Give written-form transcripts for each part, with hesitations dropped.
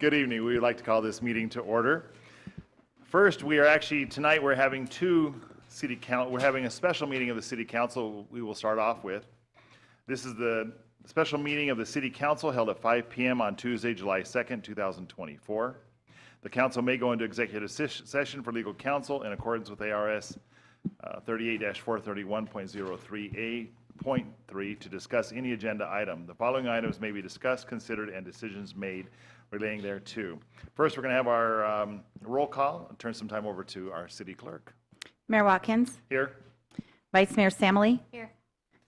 Good evening. We would like to call this meeting to order. First, we are actually, tonight we're having we're having a special meeting of the City Council we will start off with. This is the special meeting of the City Council held at 5 p.m. on Tuesday, July 2nd, 2024. The council may go into executive session for legal counsel in accordance with ARS 38-431.03A.3 to discuss any agenda item. The following items may be discussed, considered, and decisions made relating thereto. First, we're going to have our roll call. I'll turn some time over to our city clerk. Mayor Watkins. Here. Vice Mayor Samley. Here.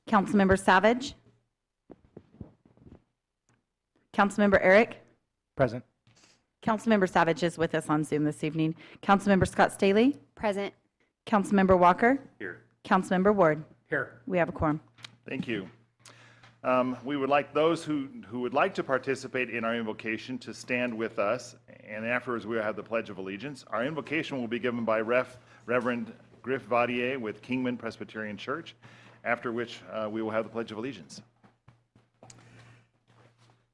Councilmember Savage. Councilmember Eric. Present. Councilmember Savage is with us on Zoom this evening. Councilmember Scott Staley. Present. Councilmember Walker. Here. Councilmember Ward. Here. We have a quorum. Thank you. We would like those who would like to participate in our invocation to stand with us, and afterwards we will have the Pledge of Allegiance. Our invocation will be given by Reverend Griff Vadier with Kingman Presbyterian Church, after which we will have the Pledge of Allegiance.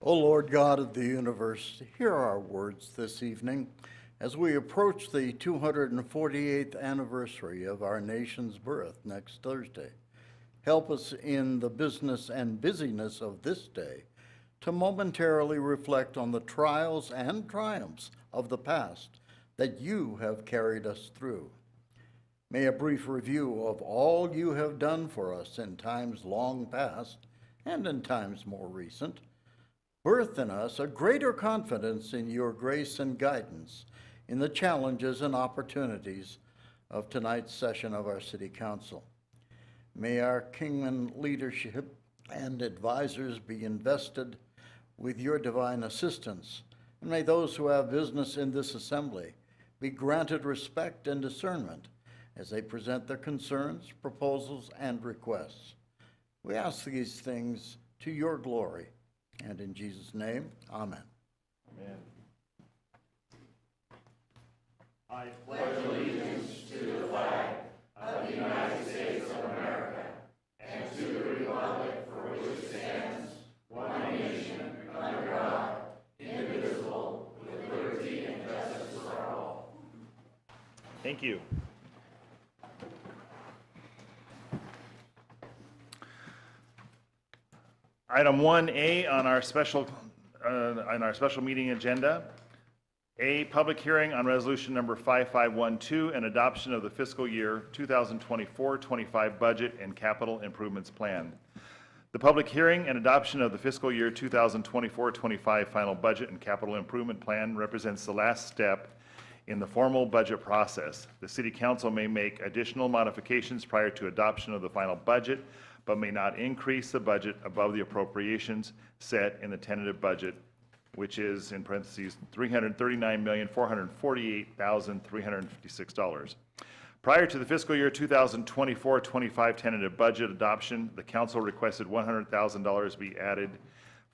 O Lord God of the universe, hear our words this evening as we approach the 248th anniversary of our nation's birth next Thursday. Help us in the business and busyness of this day to momentarily reflect on the trials and triumphs of the past that you have carried us through. May a brief review of all you have done for us in times long past and in times more recent birth in us a greater confidence in your grace and guidance in the challenges and opportunities of tonight's session of our City Council. May our Kingman leadership and advisors be invested with your divine assistance, and may those who have business in this assembly be granted respect and discernment as they present their concerns, proposals, and requests. We ask these things to your glory, and in Jesus' name, amen. Amen. I pledge allegiance to the flag of the United States of America and to the republic for which it stands, one nation, under God, indivisible, with liberty and justice for all. Thank you. Item 1A on our special meeting agenda. A, public hearing on resolution number 5512 and adoption of the fiscal year 2024-25 budget and capital improvements plan. The public hearing and adoption of the fiscal year 2024-25 final budget and capital improvement plan represents the last step in the formal budget process. The City Council may make additional modifications prior to adoption of the final budget, but may not increase the budget above the appropriations set in the tentative budget, which is, in parentheses, $339,448,356. Prior to the fiscal year 2024-25 tentative budget adoption, the council requested $100,000 be added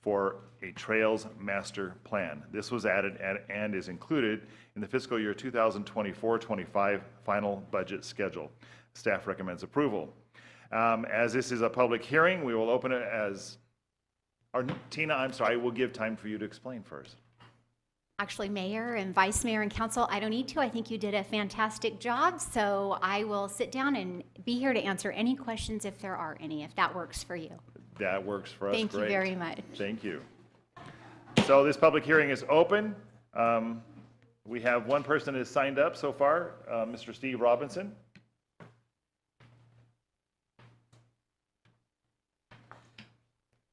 for a Trails Master Plan. This was added and is included in the fiscal year 2024-25 final budget schedule. Staff recommends approval. As this is a public hearing, we will open it as, or Tina, I'm sorry, we'll give time for you to explain first. Actually, Mayor and Vice Mayor and Council, I don't need to. I think you did a fantastic job, so I will sit down and be here to answer any questions if there are any, if that works for you. That works for us. Thank you very much. Thank you. So this public hearing is open. We have one person that has signed up so far, Mr. Steve Robinson.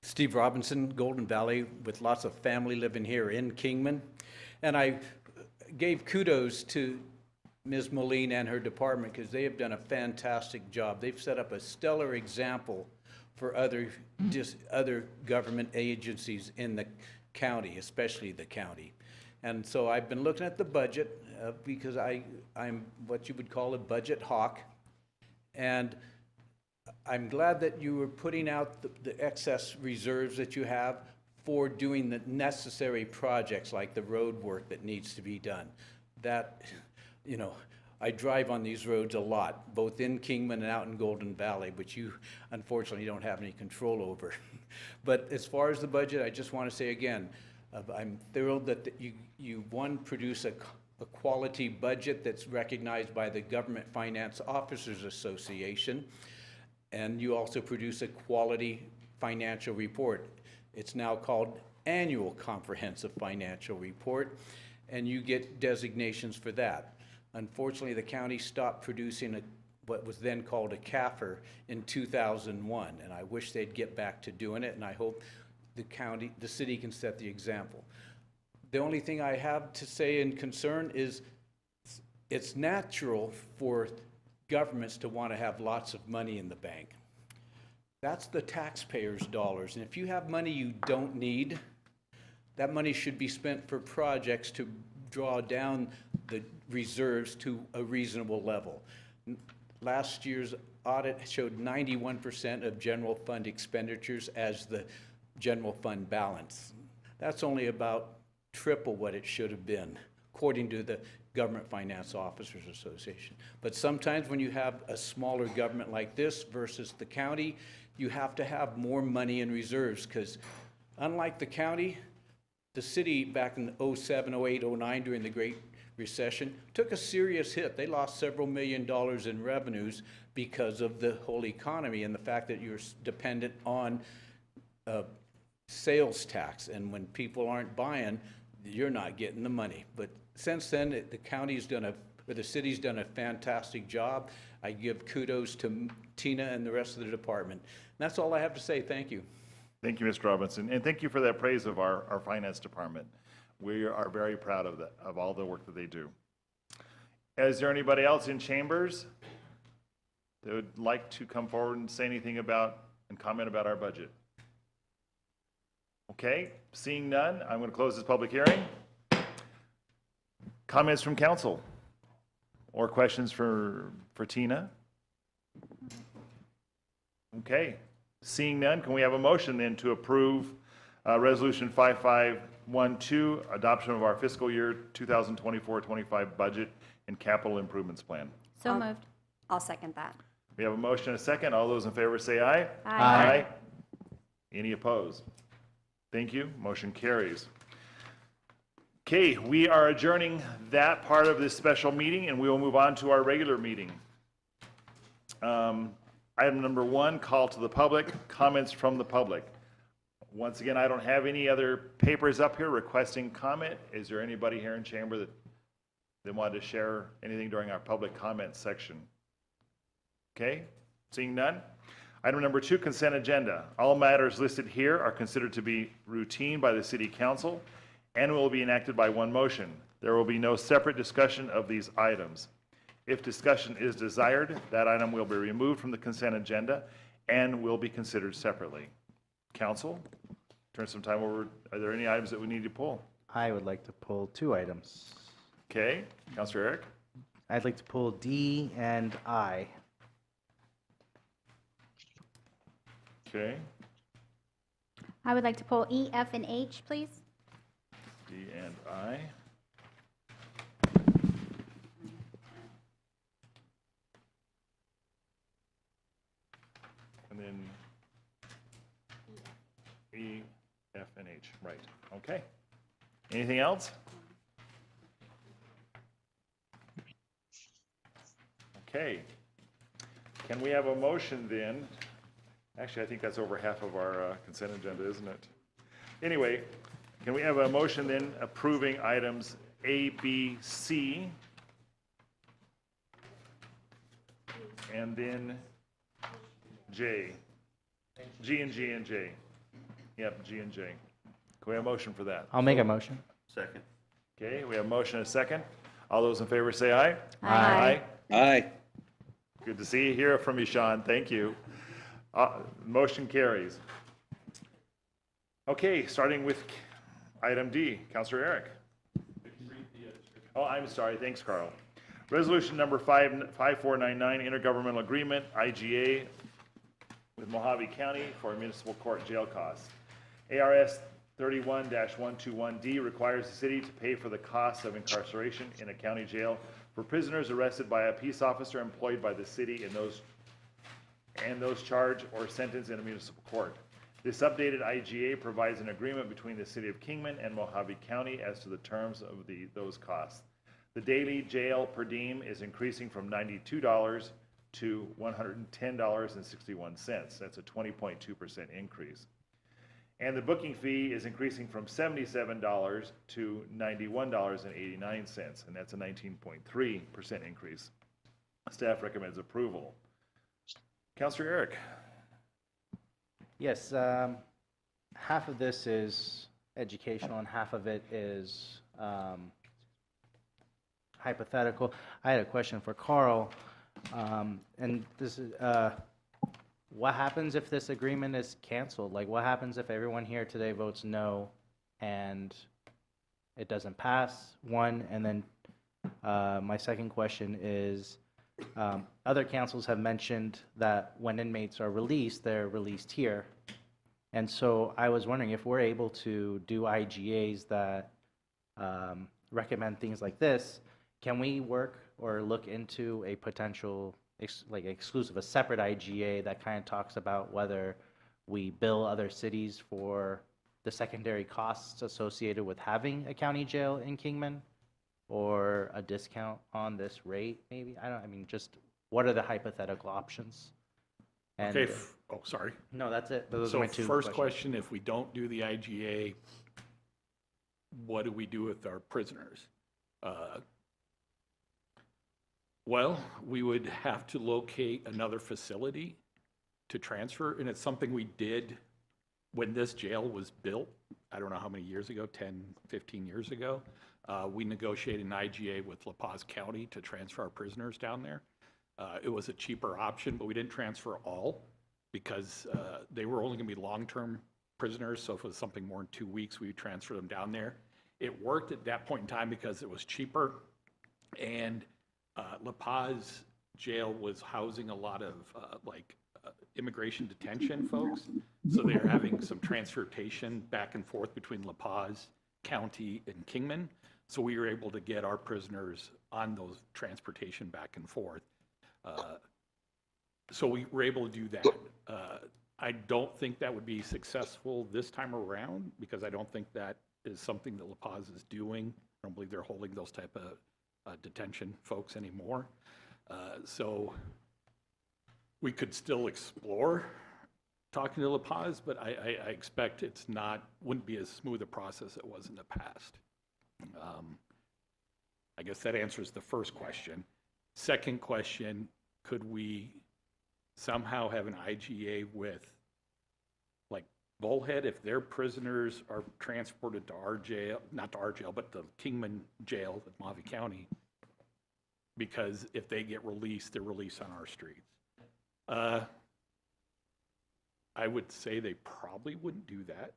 Steve Robinson, Golden Valley, with lots of family living here in Kingman. And I gave kudos to Ms. Moline and her department because they have done a fantastic job. They've set up a stellar example for other government agencies in the county, especially the county. And so I've been looking at the budget because I'm what you would call a budget hawk. And I'm glad that you were putting out the excess reserves that you have for doing the necessary projects like the road work that needs to be done. That, you know, I drive on these roads a lot, both in Kingman and out in Golden Valley, which you unfortunately don't have any control over. But as far as the budget, I just want to say again, I'm thrilled that you produce a quality budget that's recognized by the Government Finance Officers Association, and you also produce a quality financial report. It's now called Annual Comprehensive Financial Report, and you get designations for that. Unfortunately, the county stopped producing what was then called a CAFR in 2001, and I wish they'd get back to doing it, and I hope the city can set the example. The only thing I have to say in concern is it's natural for governments to want to have lots of money in the bank. That's the taxpayers' dollars, and if you have money you don't need, that money should be spent for projects to draw down the reserves to a reasonable level. Last year's audit showed 91% of general fund expenditures as the general fund balance. That's only about triple what it should have been, according to the Government Finance Officers Association. But sometimes when you have a smaller government like this versus the county, you have to have more money in reserves, because unlike the county, the city back in 07, 08, 09 during the Great Recession took a serious hit. They lost several $1 million in revenues because of the whole economy and the fact that you're dependent on sales tax, and when people aren't buying, you're not getting the money. But since then, the county's done the city's done a fantastic job. I give kudos to Tina and the rest of the department. And that's all I have to say. Thank you. Thank you, Mr. Robinson, and thank you for that praise of our finance department. We are very proud of all the work that they do. Is there anybody else in chambers that would like to come forward and say anything about and comment about our budget? Okay, seeing none, I'm going to close this public hearing. Comments from council or questions for Tina? Okay, seeing none, can we have a motion then to approve Resolution 5512, adoption of our fiscal year 2024-25 budget and capital improvements plan? So moved. I'll second that. We have a motion and a second. All those in favor say aye. Aye. Any opposed? Thank you. Motion carries. Okay, we are adjourning that part of this special meeting, and we will move on to our regular meeting. Item number 1, call to the public, comments from the public. Once again, I don't have any other papers up here requesting comment. Is there anybody here in chamber that wanted to share anything during our public comment section? Okay, seeing none. Item number 2, consent agenda. All matters listed here are considered to be routine by the City Council and will be enacted by one motion. There will be no separate discussion of these items. If discussion is desired, that item will be removed from the consent agenda and will be considered separately. Council, turn some time over. Are there any items that we need to pull? I would like to pull 2 items. Okay, Councilor Eric? I'd like to pull D and I. Okay, I would like to pull E, F, and H, please. D and I. And then E, F, and H, right, okay. Anything else? Okay. Can we have a motion then? Actually, I think that's over half of our consent agenda, isn't it? Anyway, can we have a motion then approving items A, B, C, and then J? G and G and J. Yep, G and J. Can we have a motion for that? I'll make a motion. Second. Okay, we have a motion and a second. All those in favor say aye. Aye. Aye. Good to see you, hear from you, Sean. Thank you. Motion carries. Okay, starting with item D, Councilor Eric. Oh, I'm sorry. Thanks, Carl. Resolution number 5499, intergovernmental agreement, IGA, with Mojave County for municipal court jail costs. ARS 31-121D requires the city to pay for the costs of incarceration in a county jail for prisoners arrested by a peace officer employed by the city and those charged or sentenced in a municipal court. This updated IGA provides an agreement between the City of Kingman and Mojave County as to the terms of those costs. The daily jail per diem is increasing from $92 to $110.61. That's a 20.2% increase. And the booking fee is increasing from $77 to $91.89, and that's a 19.3% increase. Staff recommends approval. Counselor Eric. Yes, half of this is educational and half of it is hypothetical. I had a question for Carl, and this is, what happens if this agreement is canceled? Like, what happens if everyone here today votes no and it doesn't pass? One, and then my second question is, other councils have mentioned that when inmates are released, they're released here. And so I was wondering if we're able to do IGAs that recommend things like this, can we work or look into a potential exclusive, a separate IGA that kind of talks about whether we bill other cities for the secondary costs associated with having a county jail in Kingman, or a discount on this rate, maybe? I mean, just what are the hypothetical options? And, Okay, oh, sorry. no, that's it. Those are So my two first questions. question, if we don't do the IGA, what do we do with our prisoners? Well, we would have to locate another facility to transfer, and it's something we did when this jail was built. I don't know how many years ago, 10, 15 years ago. We negotiated an IGA with La Paz County to transfer our prisoners down there. It was a cheaper option, but we didn't transfer all because they were only going to be long-term prisoners. So if it was something more than 2 weeks, we would transfer them down there. It worked at that point in time because it was cheaper, and La Paz jail was housing a lot of immigration detention folks. So they're having some transportation back and forth between La Paz County and Kingman. So we were able to get our prisoners on those transportation back and forth. So we were able to do that. I don't think that would be successful this time around because I don't think that is something that La Paz is doing. I don't believe they're holding those type of detention folks anymore. So we could still explore talking to La Paz, but I expect wouldn't be as smooth a process as it was in the past. I guess that answers the first question. Second question, could we somehow have an IGA with Bullhead if their prisoners are transported to our jail, not to our jail, but the Kingman jail at Mojave County, because if they get released, they're released on our streets. I would say they probably wouldn't do that.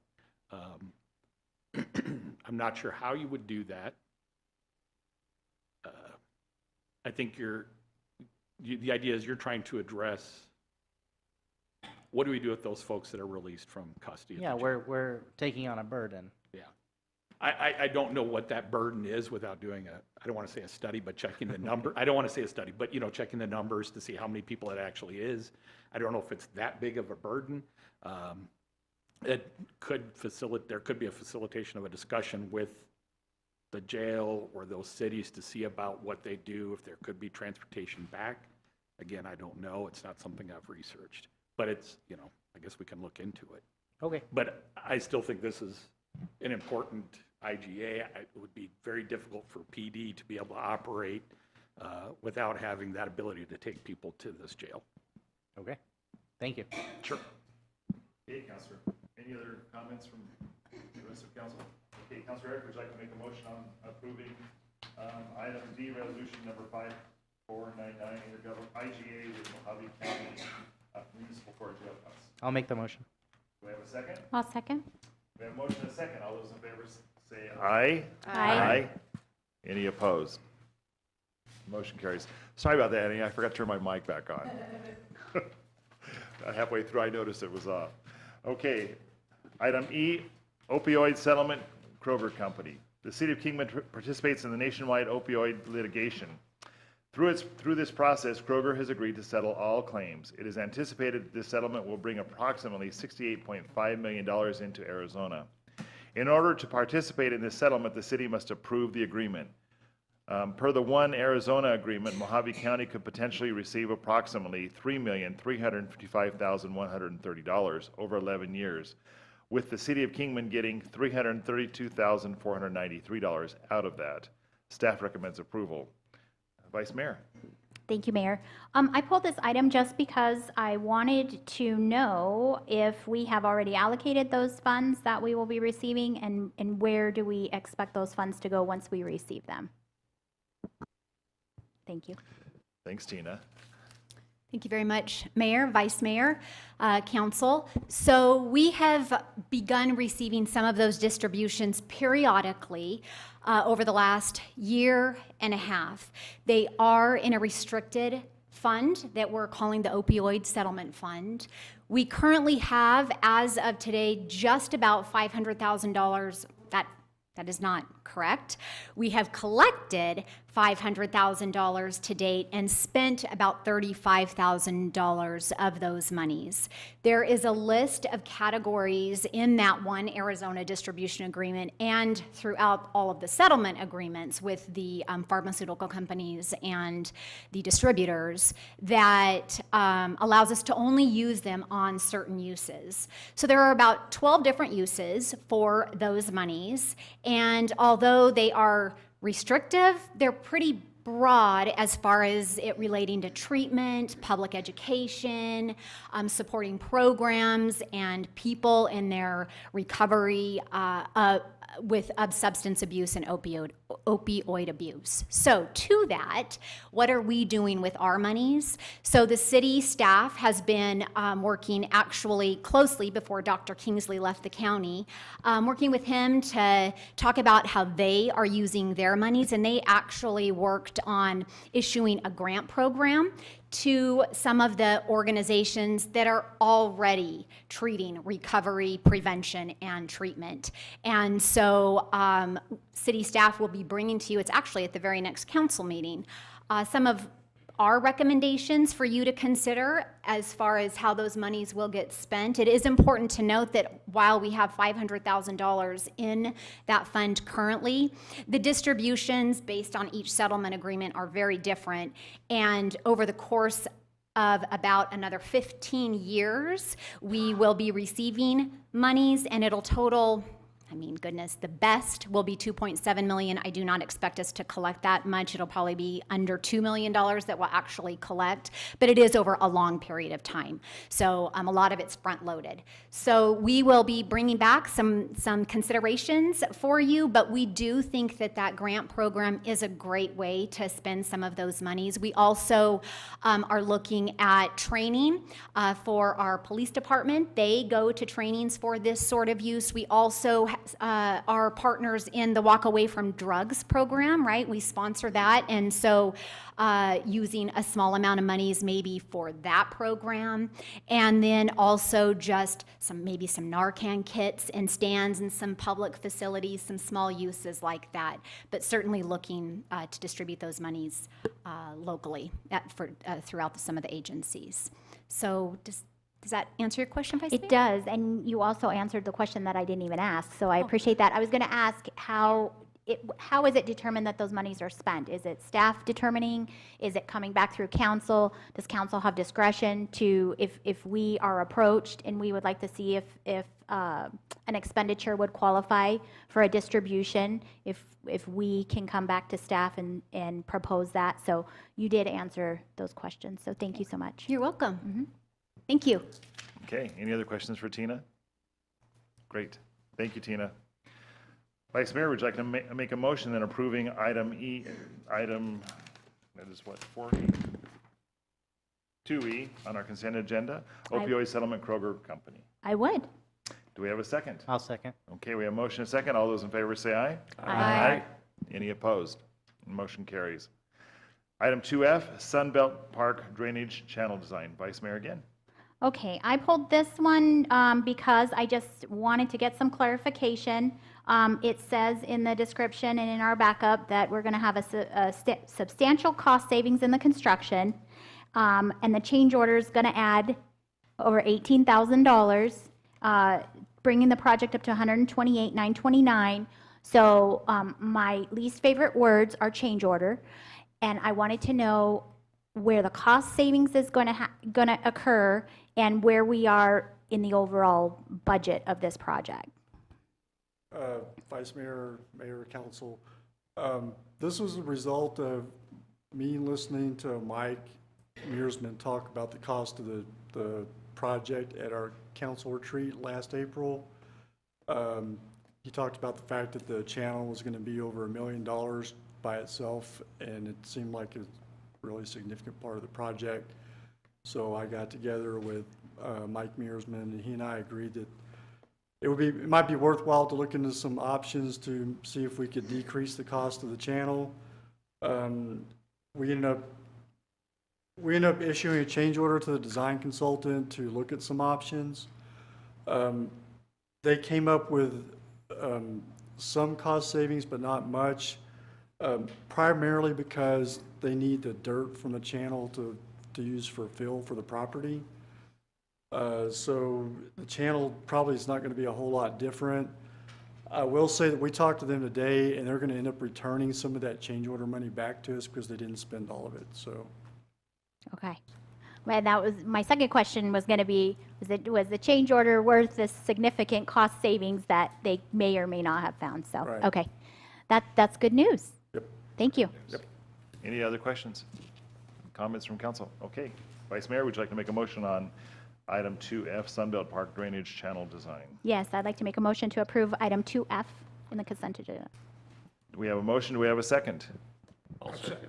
I'm not sure how you would do that. I think the idea is you're trying to address what do we do with those folks that are released from custody? Yeah, we're taking on a burden. Yeah. I don't know what that burden is without doing I don't want to say a study, but checking the number. I don't want to say a study, but checking the numbers to see how many people it actually is. I don't know if it's that big of a burden. There could be a facilitation of a discussion with the jail or those cities to see about what they do, if there could be transportation back. Again, I don't know. It's not something I've researched, but it's, I guess we can look into it. Okay. But I still think this is an important IGA. It would be very difficult for PD to be able to operate without having that ability to take people to this jail. Okay. Thank you. Sure. Okay, Counselor. Any other comments from the rest of council? Okay, Counselor Eric, would you like to make a motion on approving item D, resolution number 5499, intergovernmental IGA with Mojave County Municipal Court Jail Costs? I'll make the motion. Do we have a second? I'll second. We have a motion and a second. All those in favor say aye. Aye. Any opposed? Motion carries. Sorry about that, Annie. I forgot to turn my mic back on. Halfway through, I noticed it was off. Okay. Item E, opioid settlement, Kroger Company. The City of Kingman participates in the nationwide opioid litigation. Through this process, Kroger has agreed to settle all claims. It is anticipated that this settlement will bring approximately $68.5 million into Arizona. In order to participate in this settlement, the city must approve the agreement. Per the One Arizona agreement, Mojave County could potentially receive approximately $3,355,130 over 11 years, with the city of Kingman getting $332,493 out of that. Staff recommends approval. Vice Mayor. Thank you, Mayor. I pulled this item just because I wanted to know if we have already allocated those funds that we will be receiving, and where do we expect those funds to go once we receive them? Thank you. Thanks, Tina. Thank you very much, Mayor, Vice Mayor, Council. So we have begun receiving some of those distributions periodically over the last year and a half. They are in a restricted fund that we're calling the Opioid Settlement Fund. We currently have, as of today, just about $500,000. That is not correct. We have collected $500,000 to date and spent about $35,000 of those monies. There is a list of categories in that One Arizona distribution agreement and throughout all of the settlement agreements with the pharmaceutical companies and the distributors that allows us to only use them on certain uses. So there are about 12 different uses for those monies, and although they are restrictive, they're pretty broad as far as it relating to treatment, public education, supporting programs and people in their recovery of substance abuse and opioid abuse. So to that, what are we doing with our monies? So the city staff has been working actually closely before Dr. Kingsley left the county, working with him to talk about how they are using their monies, and they actually worked on issuing a grant program to some of the organizations that are already treating recovery, prevention, and treatment. And so city staff will be bringing to you, it's actually at the very next council meeting, some of our recommendations for you to consider as far as how those monies will get spent. It is important to note that while we have $500,000 in that fund currently, the distributions based on each settlement agreement are very different. And over the course of about another 15 years, we will be receiving monies, and it'll total, I mean, goodness, the best will be $2.7 million. I do not expect us to collect that much. It'll probably be under $2 million that we'll actually collect, but it is over a long period of time. So a lot of it's front loaded. So we will be bringing back some considerations for you, but we do think that that grant program is a great way to spend some of those monies. We also are looking at training for our police department. They go to trainings for this sort of use. We also are partners in the Walk Away from Drugs program, right? We sponsor that, and so using a small amount of monies maybe for that program, and then also just maybe some Narcan kits and stands in some public facilities, some small uses like that, but certainly looking to distribute those monies locally throughout some of the agencies. So does that answer your question, Vice Mayor? It does, and you also answered the question that I didn't even ask, so I appreciate that. I was going to ask how is it determined that those monies are spent? Is it staff determining? Is it coming back through council? Does council have discretion to, if we are approached and we would like to see if an expenditure would qualify for a distribution, if we can come back to staff and propose that? So you did answer those questions, so thank you so much. You're welcome. Thank you. Okay, any other questions for Tina? Great, thank you, Tina. Vice Mayor, would you like to make a motion then approving item that is what, 4E? 2E on our consent agenda, opioid settlement Kroger Company. I would. Do we have a second? I'll second. Okay, we have a motion and a second. All those in favor say aye. Aye. Any opposed? Motion carries. Item 2F, Sunbelt Park Drainage Channel Design. Vice Mayor again. Okay, I pulled this one because I just wanted to get some clarification. It says in the description and in our backup that we're going to have a substantial cost savings in the construction, and the change order is going to add over $18,000, bringing the project up to $128,929. So my least favorite words are change order, and I wanted to know where the cost savings is going to occur and where we are in the overall budget of this project. Vice Mayor, Mayor, Council, this was a result of me listening to Mike Mearsman talk about the cost of the project at our council retreat last April. He talked about the fact that the channel was going to be over $1 million by itself, and it seemed like a really significant part of the project. So I got together with Mike Mearsman, and he and I agreed that it might be worthwhile to look into some options to see if we could decrease the cost of the channel. We ended up issuing a change order to the design consultant to look at some options. They came up with some cost savings, but not much, primarily because they need the dirt from the channel to use for fill for the property. So the channel probably is not going to be a whole lot different. I will say that we talked to them today, and they're going to end up returning some of that change order money back to us because they didn't spend all of it, so. Okay. Well, that was, my second question was going to be, was the change order worth the significant cost savings that they may or may not have found? So, Right. okay. That's good news. Yep. Thank you. Yep. Any other questions? Comments from council? Okay. Vice Mayor, would you like to make a motion on item 2F, Sunbelt Park Drainage Channel Design? Yes, I'd like to make a motion to approve item 2F in the consent agenda. Do we have a motion? Do we have a second? I'll second.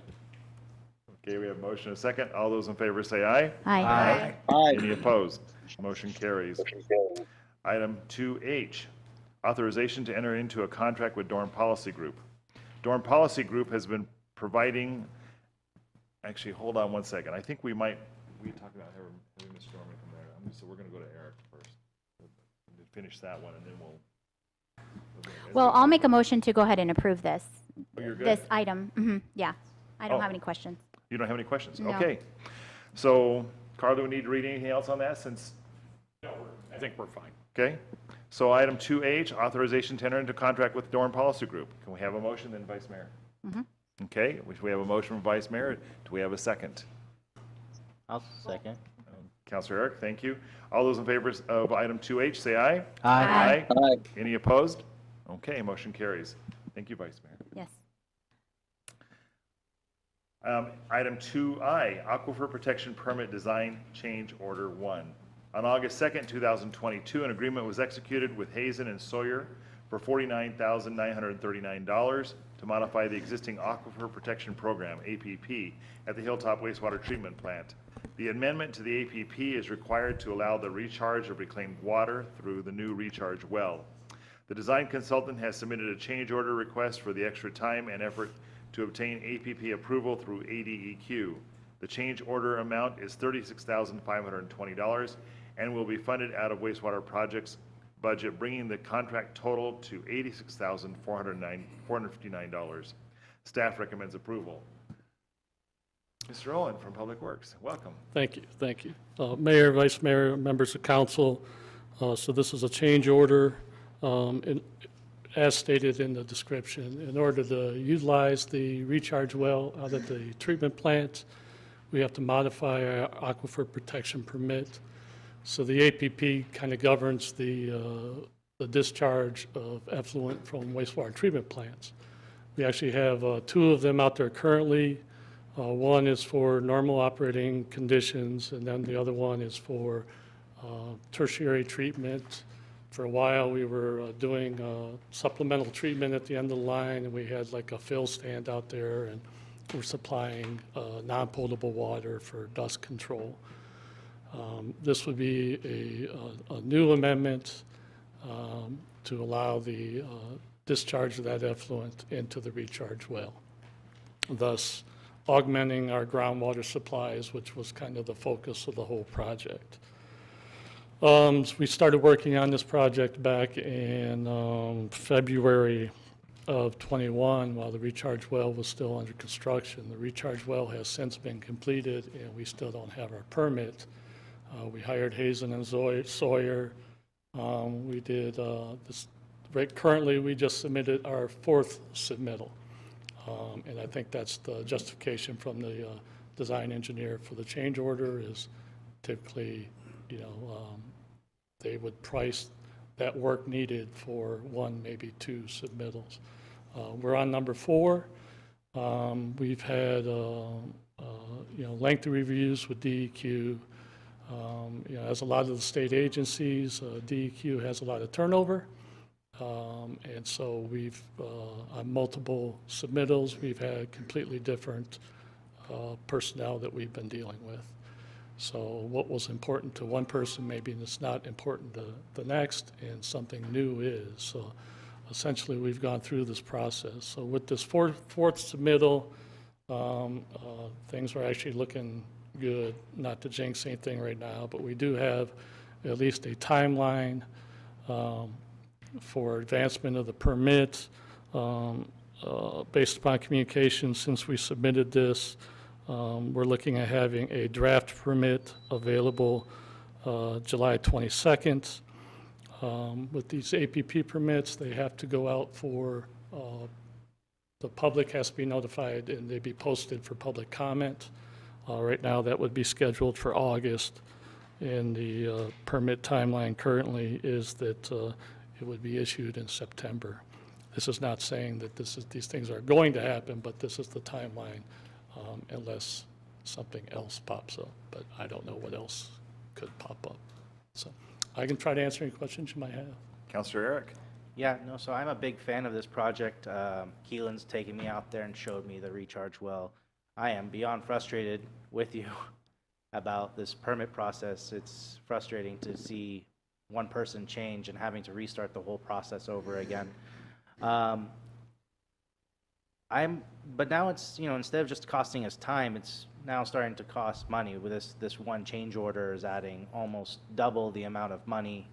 Okay, we have a motion and a second. All those in favor say aye. Aye. Any opposed? Motion carries. Item 2H, authorization to enter into a contract with Dorm Policy Group. Dorm Policy Group has been providing, actually, hold on one second. I think we talked about having Ms. Dorman come there. So we're going to go to Eric first. Finish that one, and then we'll. Well, I'll make a motion to go ahead and approve this. Oh, you're good? This item. Yeah. I don't Oh. have any questions. You don't have any questions? No. Okay. So, Carl, do we need to read anything else on that since? I think we're fine. Okay. So item 2H, authorization to enter into contract with Dorm Policy Group. Can we have a motion then, Vice Mayor? Okay, we have a motion from Vice Mayor. Do we have a second? I'll second. Counselor Eric, thank you. All those in favor of item 2H, say aye. Aye. Aye. Any opposed? Okay, motion carries. Thank you, Vice Mayor. Yes. Item 2I, Aquifer Protection Permit Design Change Order 1. On August 2nd, 2022, an agreement was executed with Hazen and Sawyer for $49,939 to modify the existing Aquifer Protection Program, APP, at the Hilltop Wastewater Treatment Plant. The amendment to the APP is required to allow the recharge of reclaimed water through the new recharge well. The design consultant has submitted a change order request for the extra time and effort to obtain APP approval through ADEQ. The change order amount is $36,520 and will be funded out of wastewater projects budget, bringing the contract total to $86,459. Staff recommends approval. Mr. Owen from Public Works, welcome. Thank you, thank you. Mayor, Vice Mayor, members of council, so this is a change order, as stated in the description. In order to utilize the recharge well out at the treatment plant, we have to modify our aquifer protection permit. So the APP kind of governs the discharge of effluent from wastewater treatment plants. We actually have two of them out there currently. One is for normal operating conditions, and then the other one is for tertiary treatment. For a while, we were doing supplemental treatment at the end of the line, and we had like a fill stand out there, and we're supplying non-potable water for dust control. This would be a new amendment to allow the discharge of that effluent into the recharge well, thus augmenting our groundwater supplies, which was kind of the focus of the whole project. We started working on this project back in February of '21 while the recharge well was still under construction. The recharge well has since been completed, and we still don't have our permit. We hired Hazen and Sawyer. We did this. Right, currently, we just submitted our 4th submittal, and I think that's the justification from the design engineer for the change order is typically, they would price that work needed for 1, maybe 2 submittals. We're on number 4. We've had, lengthy reviews with DEQ. As a lot of the state agencies, DEQ has a lot of turnover. And so we've, on multiple submittals, we've had completely different personnel that we've been dealing with. So what was important to one person maybe is not important to the next, and something new is. So essentially, we've gone through this process. So with this fourth submittal, things are actually looking good. Not to jinx anything right now, but we do have at least a timeline for advancement of the permit. Based upon communication since we submitted this, we're looking at having a draft permit available July 22nd. With these APP permits, they have to go out for, the public has to be notified and they be posted for public comment. Right now, that would be scheduled for August, and the permit timeline currently is that it would be issued in September. This is not saying that these things are going to happen, but this is the timeline unless something else pops up. But I don't know what else could pop up. So I can try to answer any questions you might have. Counselor Eric? Yeah, no, so I'm a big fan of this project. Keelan's taken me out there and showed me the recharge well. I am beyond frustrated with you about this permit process. It's frustrating to see one person change and having to restart the whole process over again. But now it's, instead of just costing us time, it's now starting to cost money. With this one change order is adding almost double the amount of money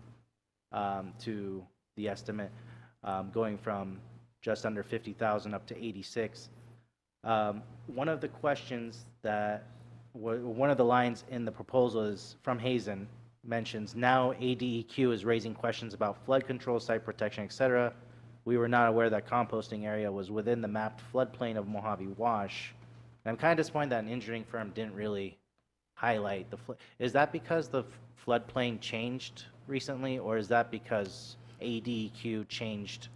to the estimate, going from just under 50,000 up to 86. One of the questions one of the lines in the proposal is from Hazen mentions, now ADEQ is raising questions about flood control, site protection, etc. We were not aware that composting area was within the mapped floodplain of Mojave Wash. And I'm kind of disappointed that an engineering firm didn't really highlight the flood. Is that because the floodplain changed recently, or is that because ADEQ changed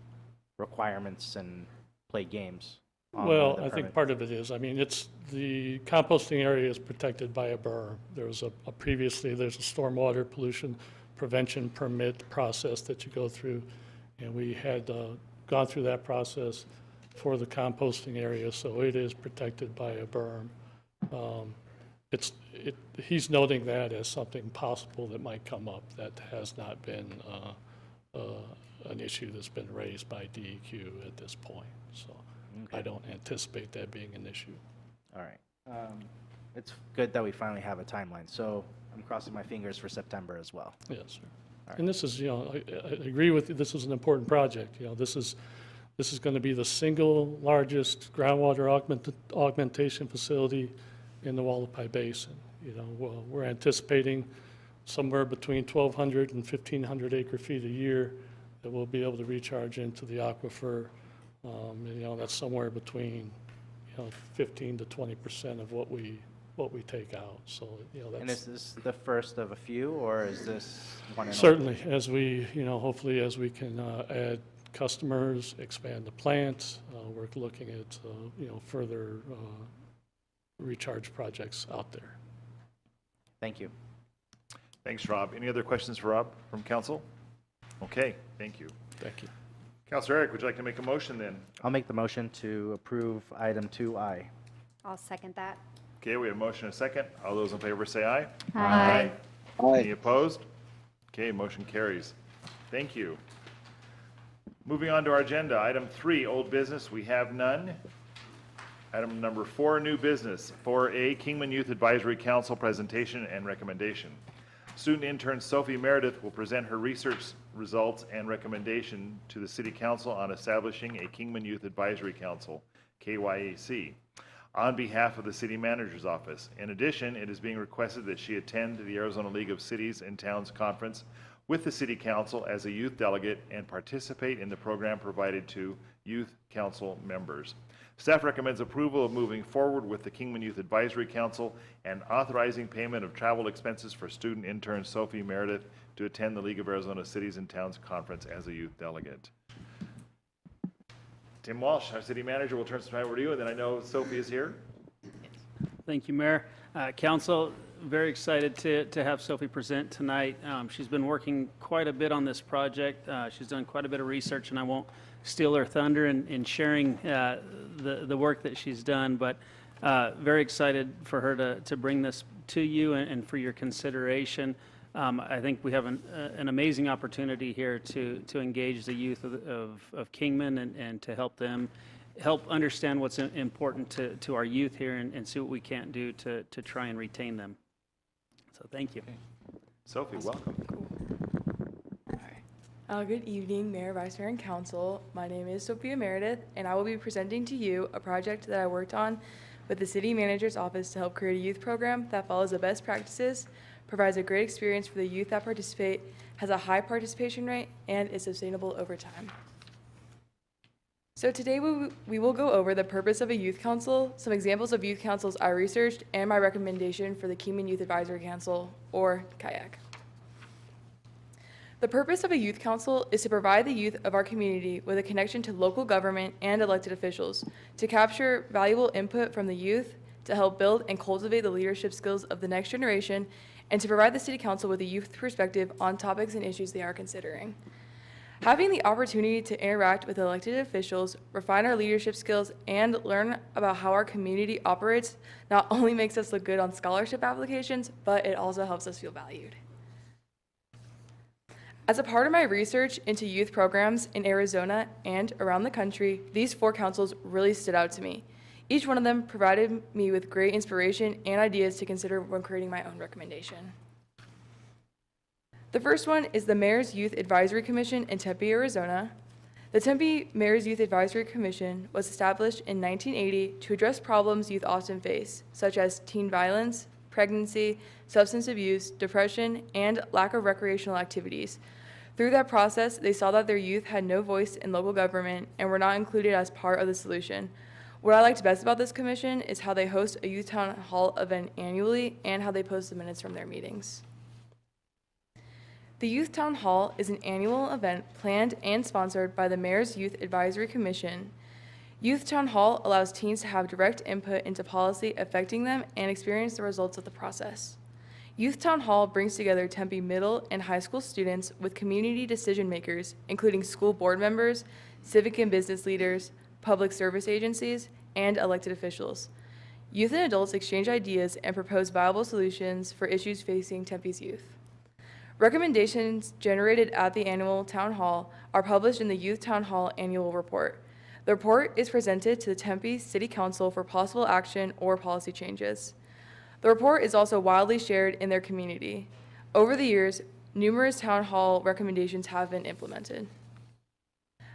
requirements and played games? Well, I think part of it is, it's the composting area is protected by a berm. There's previously there's a stormwater pollution prevention permit process that you go through, and we had gone through that process for the composting area, so it is protected by a berm. He's noting that as something possible that might come up that has not been an issue that's been raised by DEQ at this point. So okay. I don't anticipate that being an issue. All right. It's good that we finally have a timeline. So I'm crossing my fingers for September as well. Yes, sir. Right. And this is, I agree with you, this is an important project. This is going to be the single largest groundwater augmentation facility in the Wallapai Basin. We're anticipating somewhere between 1,200 and 1,500 acre feet a year that we'll be able to recharge into the aquifer. That's somewhere between 15 to 20% of what we take out. So that's. And is this the first of a few, or is this one? Certainly, as we hopefully as we can add customers, expand the plant, we're looking at further recharge projects out there. Thank you. Thanks, Rob. Any other questions for Rob from council? Okay, thank you. Thank you. Councilor Eric, would you like to make a motion then? I'll make the motion to approve item 2I. I'll second that. Okay, we have a motion and a second. All those in favor say aye. Aye. Any opposed? Okay, motion carries. Thank you. Moving on to our agenda, item 3, old business, we have none. Item number 4, new business. 4A, Kingman Youth Advisory Council presentation and recommendation. Student intern Sophie Meredith will present her research results and recommendation to the City Council on establishing a Kingman Youth Advisory Council, KYAC, on behalf of the City Manager's Office. In addition, it is being requested that she attend the Arizona League of Cities and Towns Conference with the City Council as a youth delegate and participate in the program provided to youth council members. Staff recommends approval of moving forward with the Kingman Youth Advisory Council and authorizing payment of travel expenses for student intern Sophie Meredith to attend the League of Arizona Cities and Towns Conference as a youth delegate. Tim Walsh, our city manager, will turn some time over to you, and then I know Sophie is here. Thank you, Mayor. Council, very excited to have Sophie present tonight. She's been working quite a bit on this project. She's done quite a bit of research, and I won't steal her thunder in sharing the work that she's done, but very excited for her to bring this to you and for your consideration. I think we have an amazing opportunity here to engage the youth of Kingman and to help them understand what's important to our youth here and see what we can do to try and retain them. So thank you. Sophie, welcome. Good evening, Mayor, Vice Mayor, and Council. My name is Sophia Meredith, and I will be presenting to you a project that I worked on with the City Manager's Office to help create a youth program that follows the best practices, provides a great experience for the youth that participate, has a high participation rate, and is sustainable over time. So today we will go over the purpose of a youth council, some examples of youth councils I researched, and my recommendation for the Kingman Youth Advisory Council, or KYAC. The purpose of a youth council is to provide the youth of our community with a connection to local government and elected officials, to capture valuable input from the youth, to help build and cultivate the leadership skills of the next generation, and to provide the City Council with a youth perspective on topics and issues they are considering. Having the opportunity to interact with elected officials, refine our leadership skills, and learn about how our community operates not only makes us look good on scholarship applications, but it also helps us feel valued. As a part of my research into youth programs in Arizona and around the country, these 4 councils really stood out to me. Each one of them provided me with great inspiration and ideas to consider when creating my own recommendation. The first one is the Mayor's Youth Advisory Commission in Tempe, Arizona. The Tempe Mayor's Youth Advisory Commission was established in 1980 to address problems youth often face, such as teen violence, pregnancy, substance abuse, depression, and lack of recreational activities. Through that process, they saw that their youth had no voice in local government and were not included as part of the solution. What I liked best about this commission is how they host a youth town hall event annually and how they post the minutes from their meetings. The Youth Town Hall is an annual event planned and sponsored by the Mayor's Youth Advisory Commission. Youth Town Hall allows teens to have direct input into policy affecting them and experience the results of the process. Youth Town Hall brings together Tempe middle and high school students with community decision makers, including school board members, civic and business leaders, public service agencies, and elected officials. Youth and adults exchange ideas and propose viable solutions for issues facing Tempe's youth. Recommendations generated at the annual town hall are published in the Youth Town Hall Annual Report. The report is presented to the Tempe City Council for possible action or policy changes. The report is also widely shared in their community. Over the years, numerous town hall recommendations have been implemented.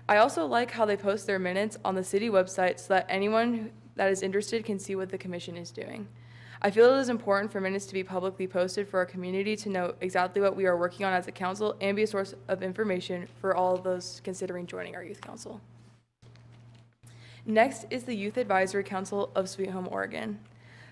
I also like how they post their minutes on the city website so that anyone that is interested can see what the commission is doing. I feel it is important for minutes to be publicly posted for our community to know exactly what we are working on as a council and be a source of information for all of those considering joining our youth council. Next is the Youth Advisory Council of Sweet Home, Oregon.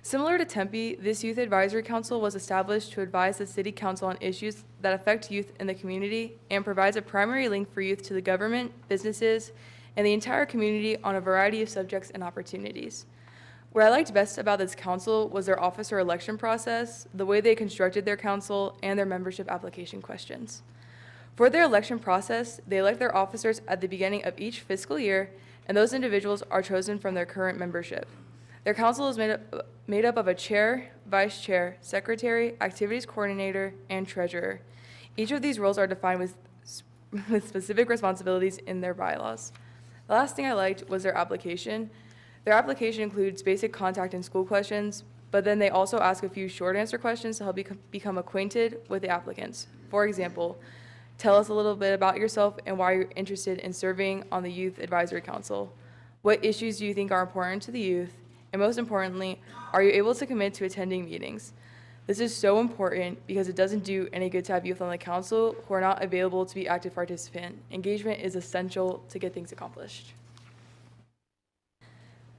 Similar to Tempe, this Youth Advisory Council was established to advise the City Council on issues that affect youth in the community and provides a primary link for youth to the government, businesses, and the entire community on a variety of subjects and opportunities. What I liked best about this council was their officer election process, the way they constructed their council, and their membership application questions. For their election process, they elect their officers at the beginning of each fiscal year, and those individuals are chosen from their current membership. Their council is made up of a chair, vice chair, secretary, activities coordinator, and treasurer. Each of these roles are defined with specific responsibilities in their bylaws. The last thing I liked was their application. Their application includes basic contact and school questions, but then they also ask a few short answer questions to help you become acquainted with the applicants. For example, tell us a little bit about yourself and why you're interested in serving on the Youth Advisory Council. What issues do you think are important to the youth? And most importantly, are you able to commit to attending meetings? This is so important because it doesn't do any good to have youth on the council who are not available to be active participants. Engagement is essential to get things accomplished.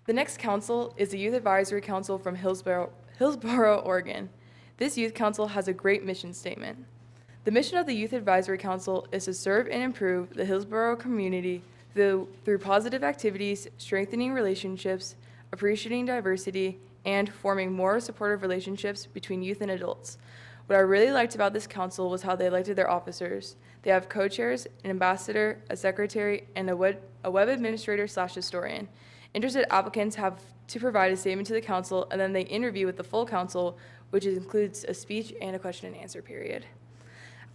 The next council is the Youth Advisory Council from Hillsborough, Oregon. This youth council has a great mission statement. The mission of the Youth Advisory Council is to serve and improve the Hillsborough community through positive activities, strengthening relationships, appreciating diversity, and forming more supportive relationships between youth and adults. What I really liked about this council was how they elected their officers. They have co-chairs, an ambassador, a secretary, and a web administrator/historian. Interested applicants have to provide a statement to the council, and then they interview with the full council, which includes a speech and a question and answer period.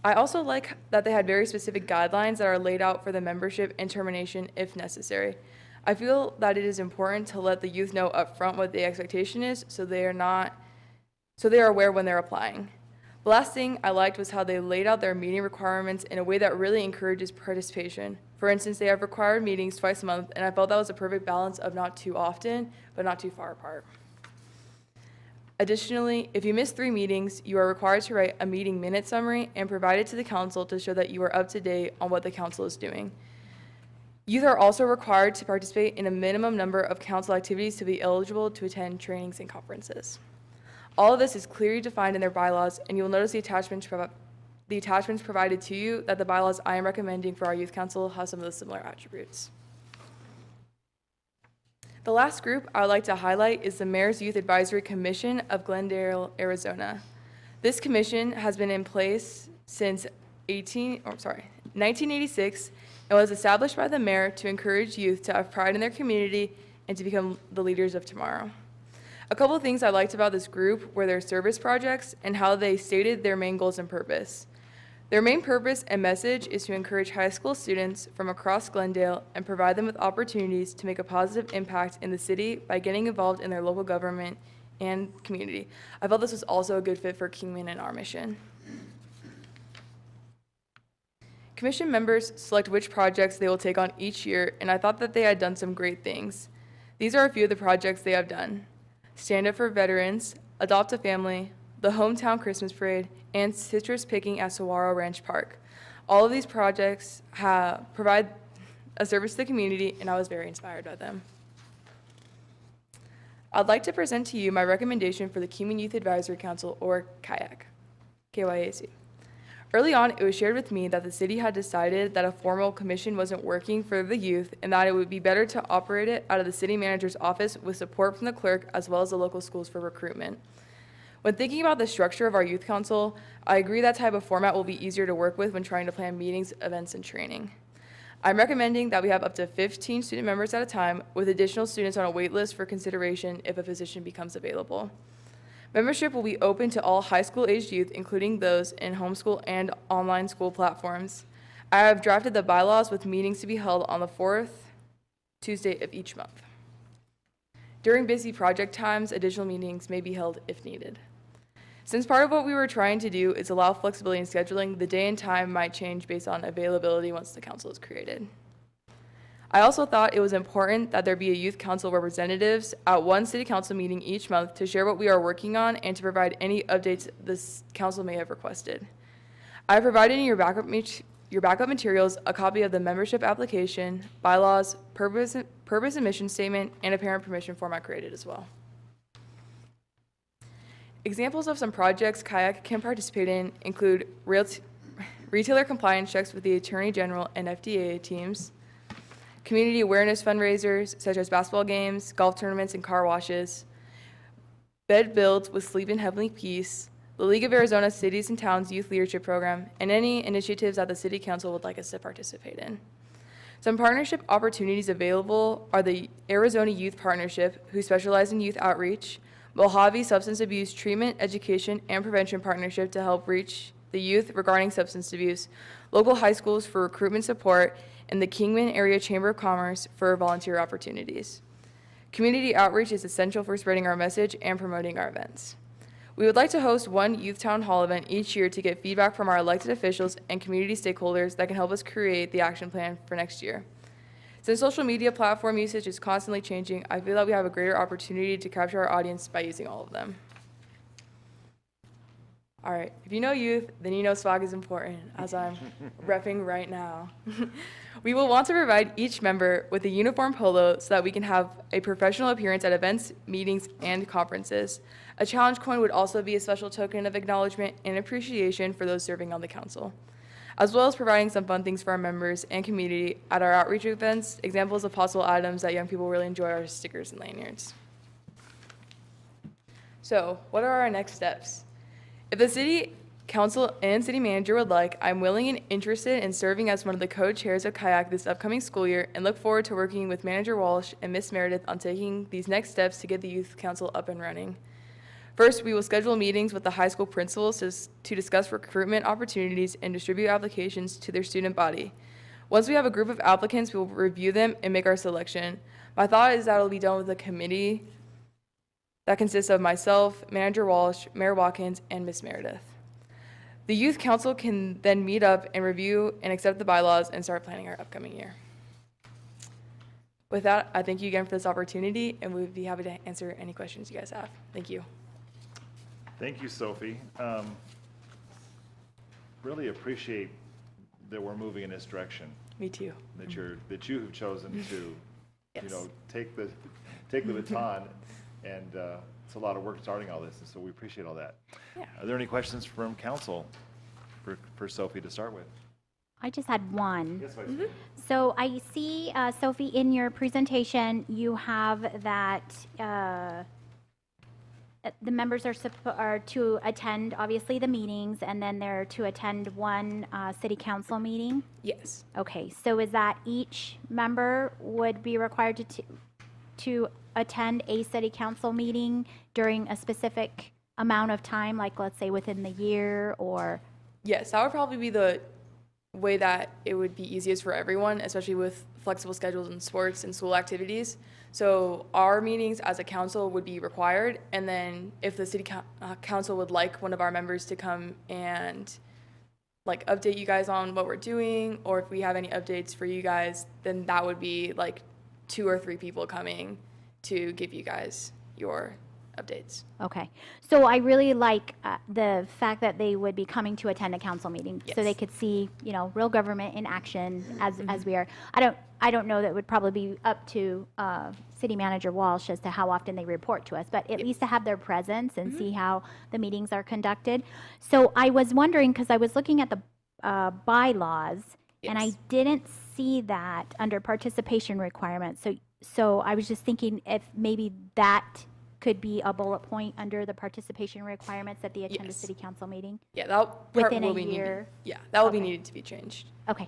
I also like that they had very specific guidelines that are laid out for the membership and termination if necessary. I feel that it is important to let the youth know upfront what the expectation is so they are aware when they're applying. The last thing I liked was how they laid out their meeting requirements in a way that really encourages participation. For instance, they have required meetings twice a month, and I felt that was a perfect balance of not too often, but not too far apart. Additionally, if you miss 3 meetings, you are required to write a meeting minute summary and provide it to the council to show that you are up to date on what the council is doing. Youth are also required to participate in a minimum number of council activities to be eligible to attend trainings and conferences. All of this is clearly defined in their bylaws, and you will notice the attachments provided to you that the bylaws I am recommending for our youth council have some of the similar attributes. The last group I would like to highlight is the Mayor's Youth Advisory Commission of Glendale, Arizona. This commission has been in place since 1986 and was established by the mayor to encourage youth to have pride in their community and to become the leaders of tomorrow. A couple of things I liked about this group were their service projects and how they stated their main goals and purpose. Their main purpose and message is to encourage high school students from across Glendale and provide them with opportunities to make a positive impact in the city by getting involved in their local government and community. I felt this was also a good fit for Kingman and our mission. Commission members select which projects they will take on each year, and I thought that they had done some great things. These are a few of the projects they have done: Stand Up for Veterans, Adopt a Family, the Hometown Christmas Parade, and citrus picking at Saguaro Ranch Park. All of these projects provide a service to the community, and I was very inspired by them. I'd like to present to you my recommendation for the Kingman Youth Advisory Council, or KYAC, KYAC. Early on, it was shared with me that the city had decided that a formal commission wasn't working for the youth and that it would be better to operate it out of the city manager's office with support from the clerk as well as the local schools for recruitment. When thinking about the structure of our youth council, I agree that type of format will be easier to work with when trying to plan meetings, events, and training. I'm recommending that we have up to 15 student members at a time, with additional students on a wait list for consideration if a position becomes available. Membership will be open to all high school-aged youth, including those in homeschool and online school platforms. I have drafted the bylaws with meetings to be held on the 4th Tuesday of each month. During busy project times, additional meetings may be held if needed. Since part of what we were trying to do is allow flexibility in scheduling, the day and time might change based on availability once the council is created. I also thought it was important that there be a youth council representatives at one city council meeting each month to share what we are working on and to provide any updates this council may have requested. I have provided in your backup materials a copy of the membership application, bylaws, purpose and mission statement, and a parent permission form I created as well. Examples of some projects KYAC can participate in include retailer compliance checks with the Attorney General and FDA teams, community awareness fundraisers such as basketball games, golf tournaments, and car washes, bed builds with Sleep in Heavenly Peace, the League of Arizona Cities and Towns Youth Leadership Program, and any initiatives that the City Council would like us to participate in. Some partnership opportunities available are the Arizona Youth Partnership, who specialize in youth outreach, Mojave Substance Abuse Treatment, Education, and Prevention Partnership to help reach the youth regarding substance abuse, local high schools for recruitment support, and the Kingman Area Chamber of Commerce for volunteer opportunities. Community outreach is essential for spreading our message and promoting our events. We would like to host one youth town hall event each year to get feedback from our elected officials and community stakeholders that can help us create the action plan for next year. Since social media platform usage is constantly changing, I feel that we have a greater opportunity to capture our audience by using all of them. All right, if you know youth, then you know swag is important, as I'm repping right now. We will want to provide each member with a uniform polo so that we can have a professional appearance at events, meetings, and conferences. A challenge coin would also be a special token of acknowledgement and appreciation for those serving on the council, as well as providing some fun things for our members and community at our outreach events. Examples of possible items that young people really enjoy are stickers and lanyards. So, what are our next steps? If the city council and city manager would like, I'm willing and interested in serving as one of the co-chairs of Kayak this upcoming school year and look forward to working with Manager Walsh and Miss Meredith on taking these next steps to get the youth council up and running. First, we will schedule meetings with the high school principals to discuss recruitment opportunities and distribute applications to their student body. Once we have a group of applicants, we will review them and make our selection. My thought is that it'll be done with a committee that consists of myself, Manager Walsh, Mayor Watkins, and Miss Meredith. The Youth Council can then meet up and review and accept the bylaws and start planning our upcoming year. With that, I thank you again for this opportunity, and we'd be happy to answer any questions you guys have. Thank you. Thank you, Sophie. Really appreciate that we're moving in this direction, Me too. that you have chosen to, Yes. take the baton, and it's a lot of work starting all this, and so we appreciate all that. Yeah. Are there any questions from council for Sophie to start with? I just had one. Yes, Vice Mayor. So I see, Sophie, in your presentation, you have that the members are to attend, obviously, the meetings, and then they're to attend one city council meeting? Yes. Okay, so is that each member would be required to attend a city council meeting during a specific amount of time, like let's say within the year, or? Yes, that would probably be the way that it would be easiest for everyone, especially with flexible schedules in sports and school activities. So our meetings as a council would be required, and then if the city council would like one of our members to come and like update you guys on what we're doing, or if we have any updates for you guys, then that would be like 2 or 3 people coming to give you guys your updates. Okay, so I really like the fact that they would be coming to attend a council meeting, so they Yes. could see, real government in action as we are. I don't know, that would probably be up to City Manager Walsh as to how often they report to us, but at least to have their presence and see how the meetings are conducted. So I was wondering, because I was looking at the bylaws, and I Yes. didn't see that under participation requirements. So I was just thinking if maybe that could be a bullet point under the participation requirements that they attend a Yes. city council meeting? Yeah, that part Within will a be year? needed. Yeah, that will be Okay. needed to be changed. Okay,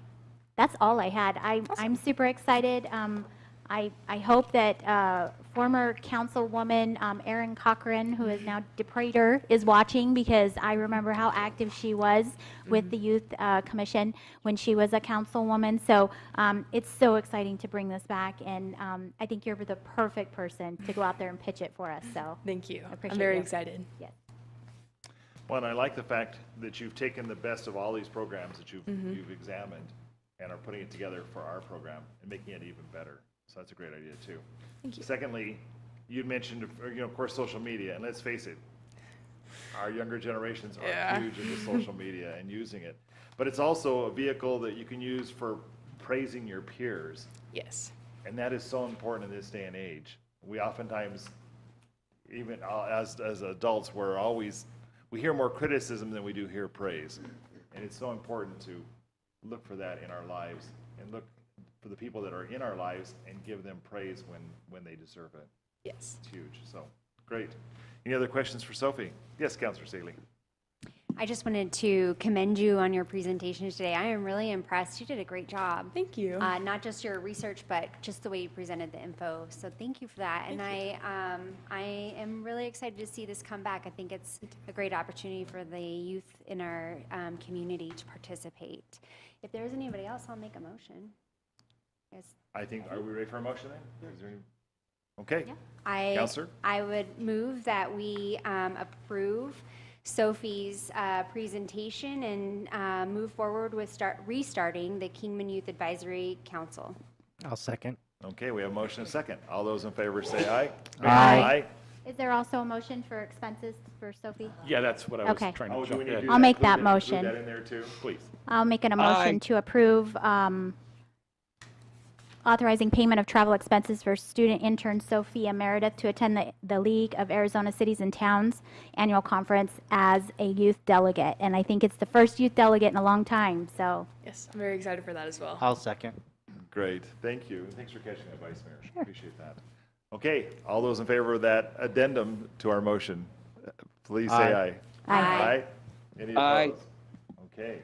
that's all I had. I'm super excited. I hope that former councilwoman Erin Cochran, who is now Deprater, is watching, because I remember how active she was with the Youth Commission when she was a councilwoman. So it's so exciting to bring this back, and I think you're the perfect person to go out there and pitch it for us. So Thank you. I'm appreciate very you. excited. yes. Well, and I like the fact that you've taken the best of all these programs that you've examined and are putting it together for our program and making it even better. So that's a great idea, too. Thank you. Secondly, you mentioned, of course, social media, and let's face it, our younger generations are Yeah. huge into social media and using it. But it's also a vehicle that you can use for praising your peers, Yes. and that is so important in this day and age. We oftentimes, even as adults, we hear more criticism than we do hear praise. And it's so important to look for that in our lives and look for the people that are in our lives and give them praise when they deserve it. Yes. It's huge. So, great. Any other questions for Sophie? Yes, Councilor Seeley. I just wanted to commend you on your presentation today. I am really impressed. You did a great job. Thank you. Not just your research, but just the way you presented the info. So thank you for that. And I am really excited to see this come back. I think it's a great opportunity for the youth in our community to participate. If there's anybody else, I'll make a motion. Yes. I think, are we ready for a motion then? Is there any? Okay. I, Counselor? I would move that we approve Sophie's presentation and move forward with restarting the Kingman Youth Advisory Council. I'll second. Okay, we have a motion and a second. All those in favor say aye. Aye. Is there also a motion for expenses for Sophie? Yeah, that's what I was Okay. trying to Oh, do we jump need to in. do I'll make that Include motion. that in there too? Please. I'll make a motion to approve authorizing payment of travel expenses for student intern Sophia Meredith to attend the League of Arizona Cities and Towns annual conference as a youth delegate. And I think it's the first youth delegate in a long time, so. Yes, I'm very excited for that as well. I'll second. Great, thank you. Thanks for catching that, Vice Mayor. Appreciate that. Okay, all those in favor of that addendum to our motion, please say aye. Aye. Any Aye. opposed? Okay,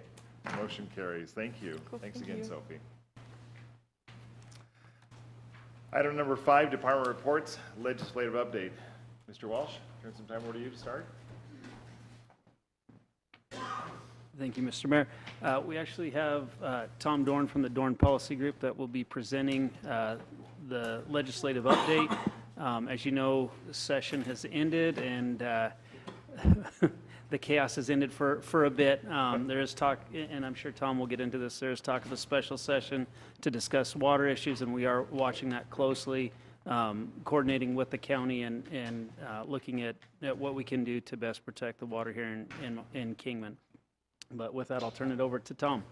motion carries. Thank you. Thanks thank again, you. Sophie. Item number 5, department reports, legislative update. Mr. Walsh, turn some time over to you to start. Thank you, Mr. Mayor. We actually have Tom Dorn from the Dorn Policy Group that will be presenting the legislative update. As you know, the session has ended and the chaos has ended for a bit. There is talk, and I'm sure Tom will get into this, there is talk of a special session to discuss water issues, and we are watching that closely, coordinating with the county and looking at what we can do to best protect the water here in Kingman. But with that, I'll turn it over to Tom.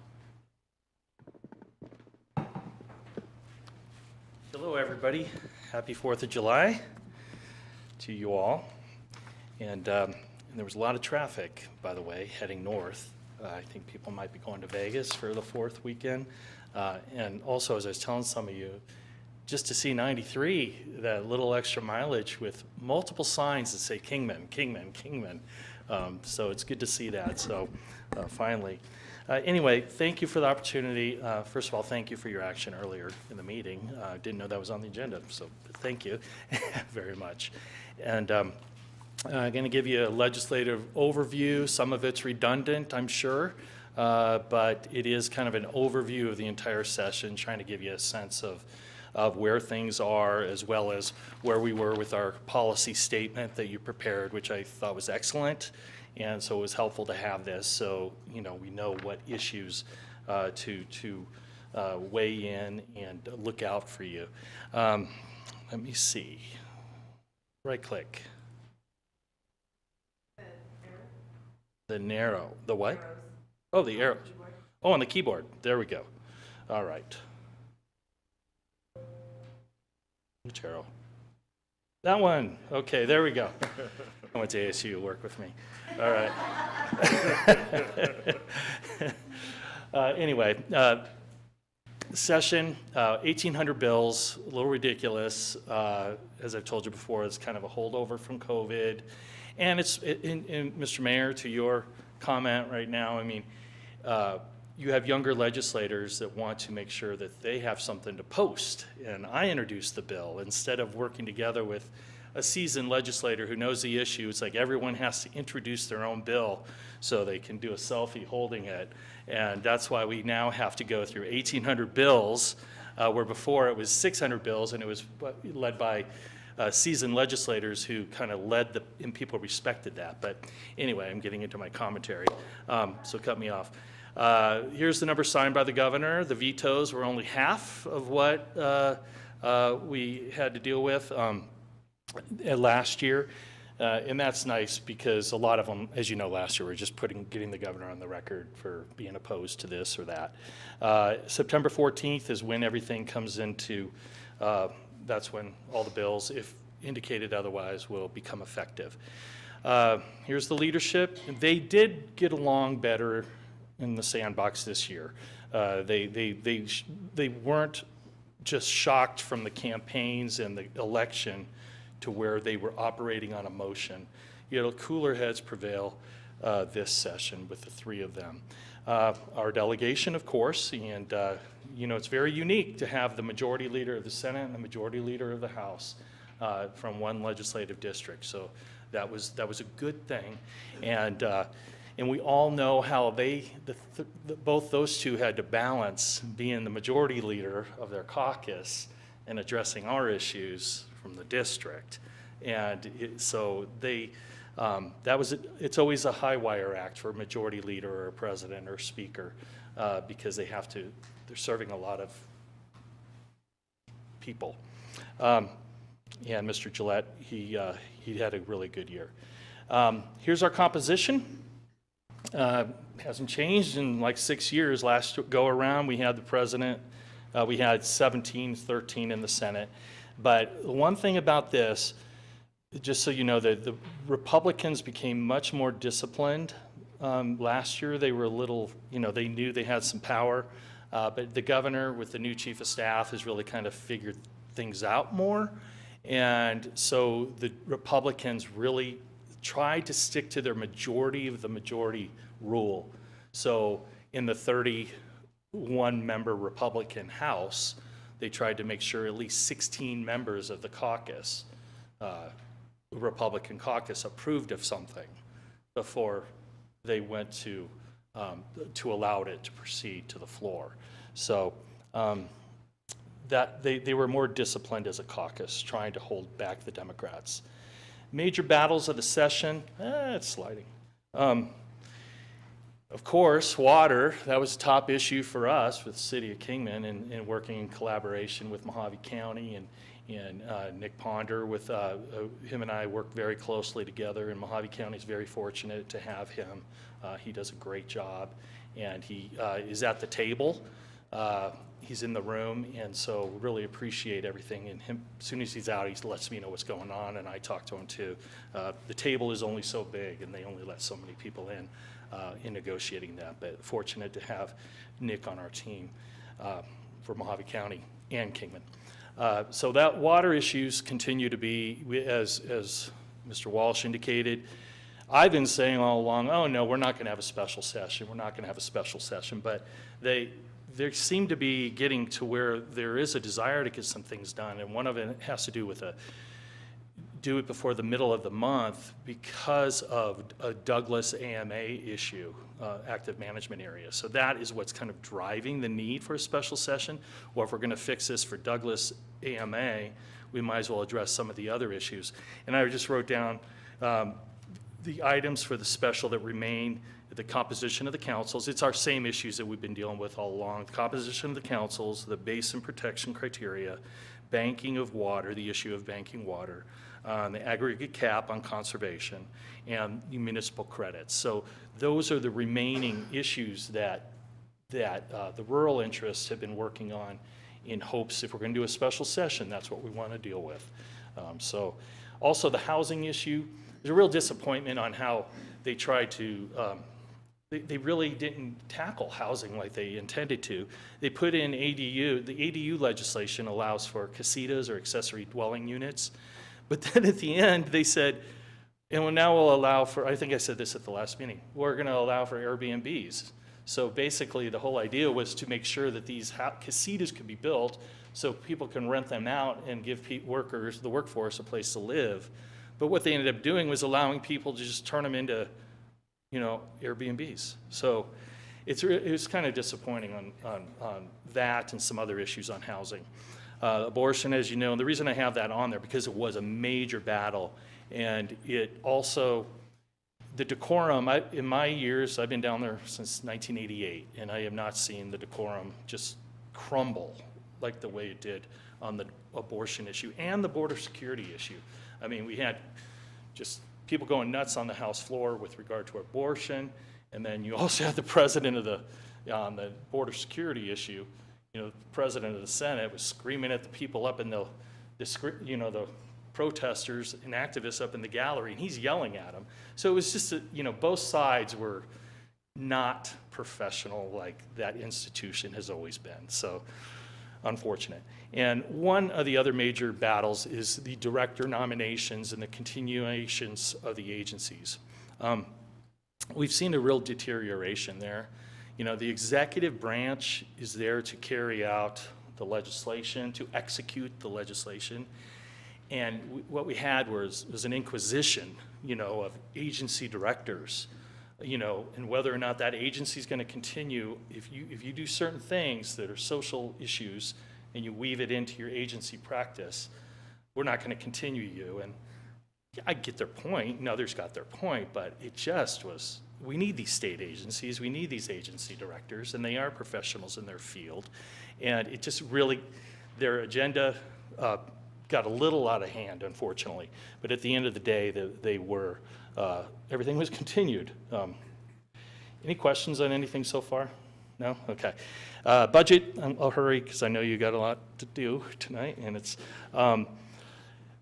Hello, everybody. Happy 4th of July to you all. And there was a lot of traffic, by the way, heading north. I think people might be going to Vegas for the 4th weekend. And also, as I was telling some of you, just to see 93, that little extra mileage with multiple signs that say Kingman, Kingman, Kingman. So it's good to see that, so finally. Anyway, thank you for the opportunity. First of all, thank you for your action earlier in the meeting. Didn't know that was on the agenda, so thank you very much. And I'm going to give you a legislative overview. Some of it's redundant, I'm sure, but it is kind of an overview of the entire session, trying to give you a sense of where things are, as well as where we were with our policy statement that you prepared, which I thought was excellent. And so it was helpful to have this, so we know what issues to weigh in and look out for you. Let me see. Right click. The narrow. The what? Oh, the arrow. Oh, on the keyboard. There we go. All right. Which arrow? That one. Okay, there we go. I went to ASU, work with me. All right. Anyway, session, 1,800 bills, a little ridiculous. As I've told you before, it's kind of a holdover from COVID. And it's, Mr. Mayor, to your comment right now, I mean, you have younger legislators that want to make sure that they have something to post. And I introduced the bill instead of working together with a seasoned legislator who knows the issue. It's like everyone has to introduce their own bill so they can do a selfie holding it. And that's why we now have to go through 1,800 bills, where before it was 600 bills, and it was led by seasoned legislators who kind of led and people respected that. But anyway, I'm getting into my commentary, so cut me off. Here's the number signed by the governor. The vetoes were only half of what we had to deal with last year. And that's nice because a lot of them, as you know, last year were just getting the governor on the record for being opposed to this or that. September 14th is when everything comes into, that's when all the bills, if indicated otherwise, will become effective. Here's the leadership. They did get along better in the sandbox this year. They weren't just shocked from the campaigns and the election to where they were operating on emotion. You know, cooler heads prevail this session with the three of them. Our delegation, of course, and it's very unique to have the majority leader of the Senate and the majority leader of the House from one legislative district. So that was a good thing, and we all know how both those two had to balance being the majority leader of their caucus and addressing our issues from the district. And so they, it's always a high wire act for a majority leader or a president or speaker, because they're serving a lot of people. And Mr. Gillette, he had a really good year. Here's our composition. Hasn't changed in like 6 years. Last go around, we had the president, we had 17, 13 in the Senate. But one thing about this, just so you know, the Republicans became much more disciplined. Last year, they were a little, they knew they had some power. But the governor, with the new chief of staff, has really kind of figured things out more. And so the Republicans really tried to stick to their majority of the majority rule. So in the 31-member Republican House, they tried to make sure at least 16 members of the caucus, Republican caucus, approved of something before they went to allow it to proceed to the floor. So that they were more disciplined as a caucus, trying to hold back the Democrats. Major battles of the session, it's sliding. Of course, water, that was a top issue for us with the city of Kingman, and working in collaboration with Mojave County and Nick Ponder. With him and I work very closely together, and Mojave County is very fortunate to have him. He does a great job, and he is at the table. He's in the room, and so really appreciate everything. And him, as soon as he's out, he lets me know what's going on, and I talk to him too. The table is only so big, and they only let so many people in negotiating that. But fortunate to have Nick on our team for Mojave County and Kingman. So that water issues continue to be, as Mr. Walsh indicated. I've been saying all along, oh no, we're not going to have a special session. We're not going to have a special session. But they seem to be getting to where there is a desire to get some things done, and one of it has to do with do it before the middle of the month because of a Douglas AMA issue, active management area. So that is what's kind of driving the need for a special session. Or if we're going to fix this for Douglas AMA, we might as well address some of the other issues. And I just wrote down the items for the special that remain: the composition of the councils. It's our same issues that we've been dealing with all along. The composition of the councils, the basin protection criteria, banking of water, the issue of banking water, the aggregate cap on conservation, and the municipal credits. So those are the remaining issues that the rural interests have been working on, in hopes, if we're going to do a special session, that's what we want to deal with. So also the housing issue, there's a real disappointment on how they tried to they really didn't tackle housing like they intended to. They put in ADU. The ADU legislation allows for casitas or accessory dwelling units. But then at the end, they said, and now we'll allow for, I think I said this at the last meeting, we're going to allow for Airbnbs. So basically, the whole idea was to make sure that these casitas could be built so people can rent them out and give the workforce, a place to live. But what they ended up doing was allowing people to just turn them into Airbnbs. So it was kind of disappointing on that and some other issues on housing. Abortion, as you know, and the reason I have that on there, because it was a major battle, and it also, the decorum, in my years, I've been down there since 1988, and I have not seen the decorum just crumble like the way it did on the abortion issue and the border security issue. I mean, we had just people going nuts on the House floor with regard to abortion, and then you also had the president of on the border security issue. The president of the Senate was screaming at the people up in the protesters and activists up in the gallery, and he's yelling at them. So it was just, both sides were not professional like that institution has always been. So unfortunate. And one of the other major battles is the director nominations and the continuations of the agencies. We've seen a real deterioration there. The executive branch is there to carry out the legislation, to execute the legislation. And what we had was an inquisition, of agency directors, and whether or not that agency is going to continue. If you do certain things that are social issues and you weave it into your agency practice, we're not going to continue you. And I get their point, and others got their point, but it just was, we need these state agencies, we need these agency directors, and they are professionals in their field. And it just really, their agenda got a little out of hand, unfortunately. But at the end of the day, they were, everything was continued. Any questions on anything so far? No? Okay. Budget, I'll hurry because I know you got a lot to do tonight, and it's,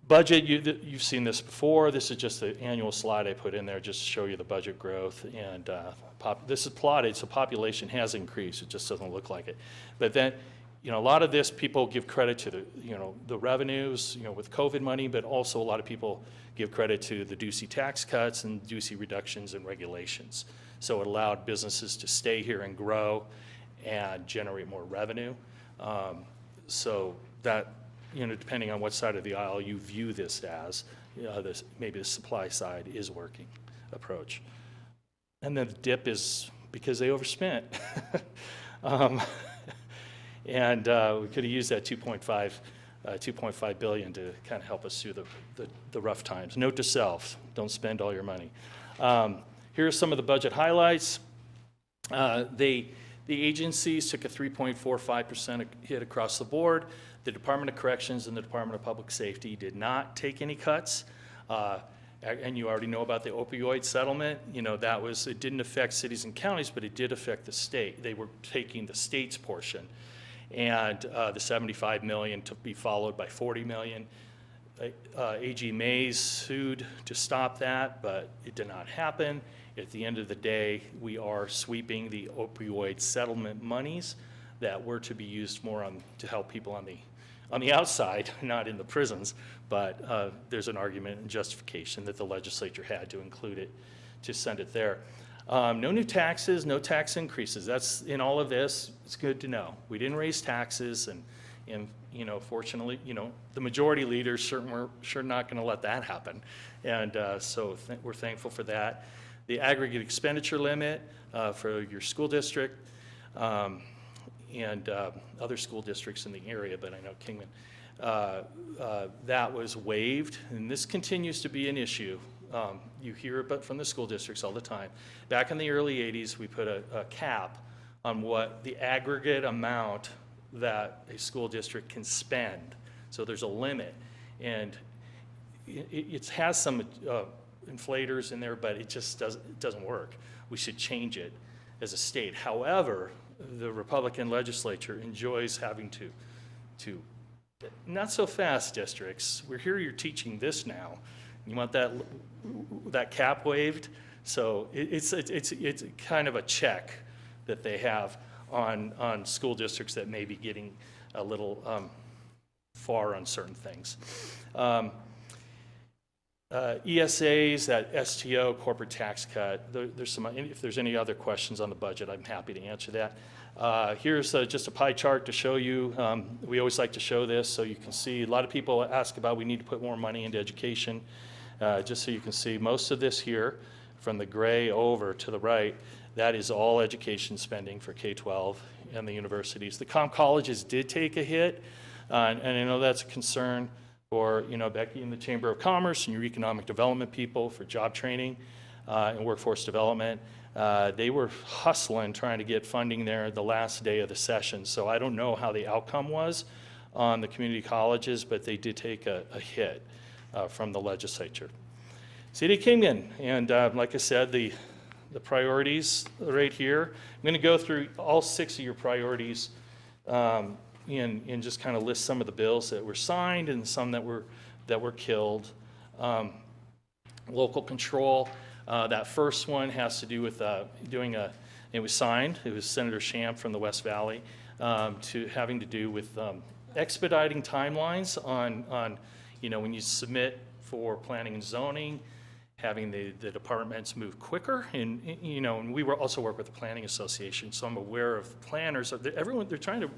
budget, you've seen this before. This is just the annual slide I put in there just to show you the budget growth. And this is plotted, so population has increased. It just doesn't look like it. But then, a lot of this people give credit to the revenues, with COVID money, but also a lot of people give credit to the Ducey tax cuts and Ducey reductions in regulations. So it allowed businesses to stay here and grow and generate more revenue. So that, depending on what side of the aisle you view this as, maybe the supply side is working approach. And then the dip is because they overspent. And we could have used that 2.5 billion to kind of help us through the rough times. Note to self, don't spend all your money. Here are some of the budget highlights. The agencies took a 3.45% hit across the board. The Department of Corrections and the Department of Public Safety did not take any cuts. And you already know about the opioid settlement. It didn't affect cities and counties, but it did affect the state. They were taking the state's portion. And the 75 million to be followed by 40 million. AG Mays sued to stop that, but it did not happen. At the end of the day, we are sweeping the opioid settlement monies that were to be used more to help people on the outside, not in the prisons, but there's an argument and justification that the legislature had to include it, to send it there. No new taxes, no tax increases. That's in all of this. It's good to know. We didn't raise taxes, and fortunately, the majority leaders sure not going to let that happen, and so we're thankful for that. The aggregate expenditure limit for your school district and other school districts in the area, but I know Kingman, that was waived, and this continues to be an issue. You hear it from the school districts all the time. Back in the early 80s, we put a cap on what the aggregate amount that a school district can spend. So there's a limit, and it has some inflators in there, but it just doesn't work. We should change it as a state. However, the Republican legislature enjoys having to not so fast districts. We're here, you're teaching this now. You want that cap waived? So it's kind of a check that they have on school districts that may be getting a little far on certain things. ESAs, that STO corporate tax cut, there's some, if there's any other questions on the budget, I'm happy to answer that. Here's just a pie chart to show you. We always like to show this so you can see. A lot of people ask about we need to put more money into education. Just so you can see, most of this here, from the gray over to the right, that is all education spending for K-12 and the universities. The comp colleges did take a hit, and I know that's a concern for Becky in the Chamber of Commerce and your economic development people for job training and workforce development. They were hustling trying to get funding there the last day of the session, so I don't know how the outcome was on the community colleges, but they did take a hit from the legislature. City of Kingman, and like I said, the priorities right here. I'm going to go through all 6 of your priorities and just kind of list some of the bills that were signed and some that were killed. Local control. That first one has to do with it was signed. It was Senator Shamp from the West Valley, having to do with expediting timelines on when you submit for planning and zoning, having the departments move quicker, and we also work with the Planning Association, so I'm aware of planners. They're trying to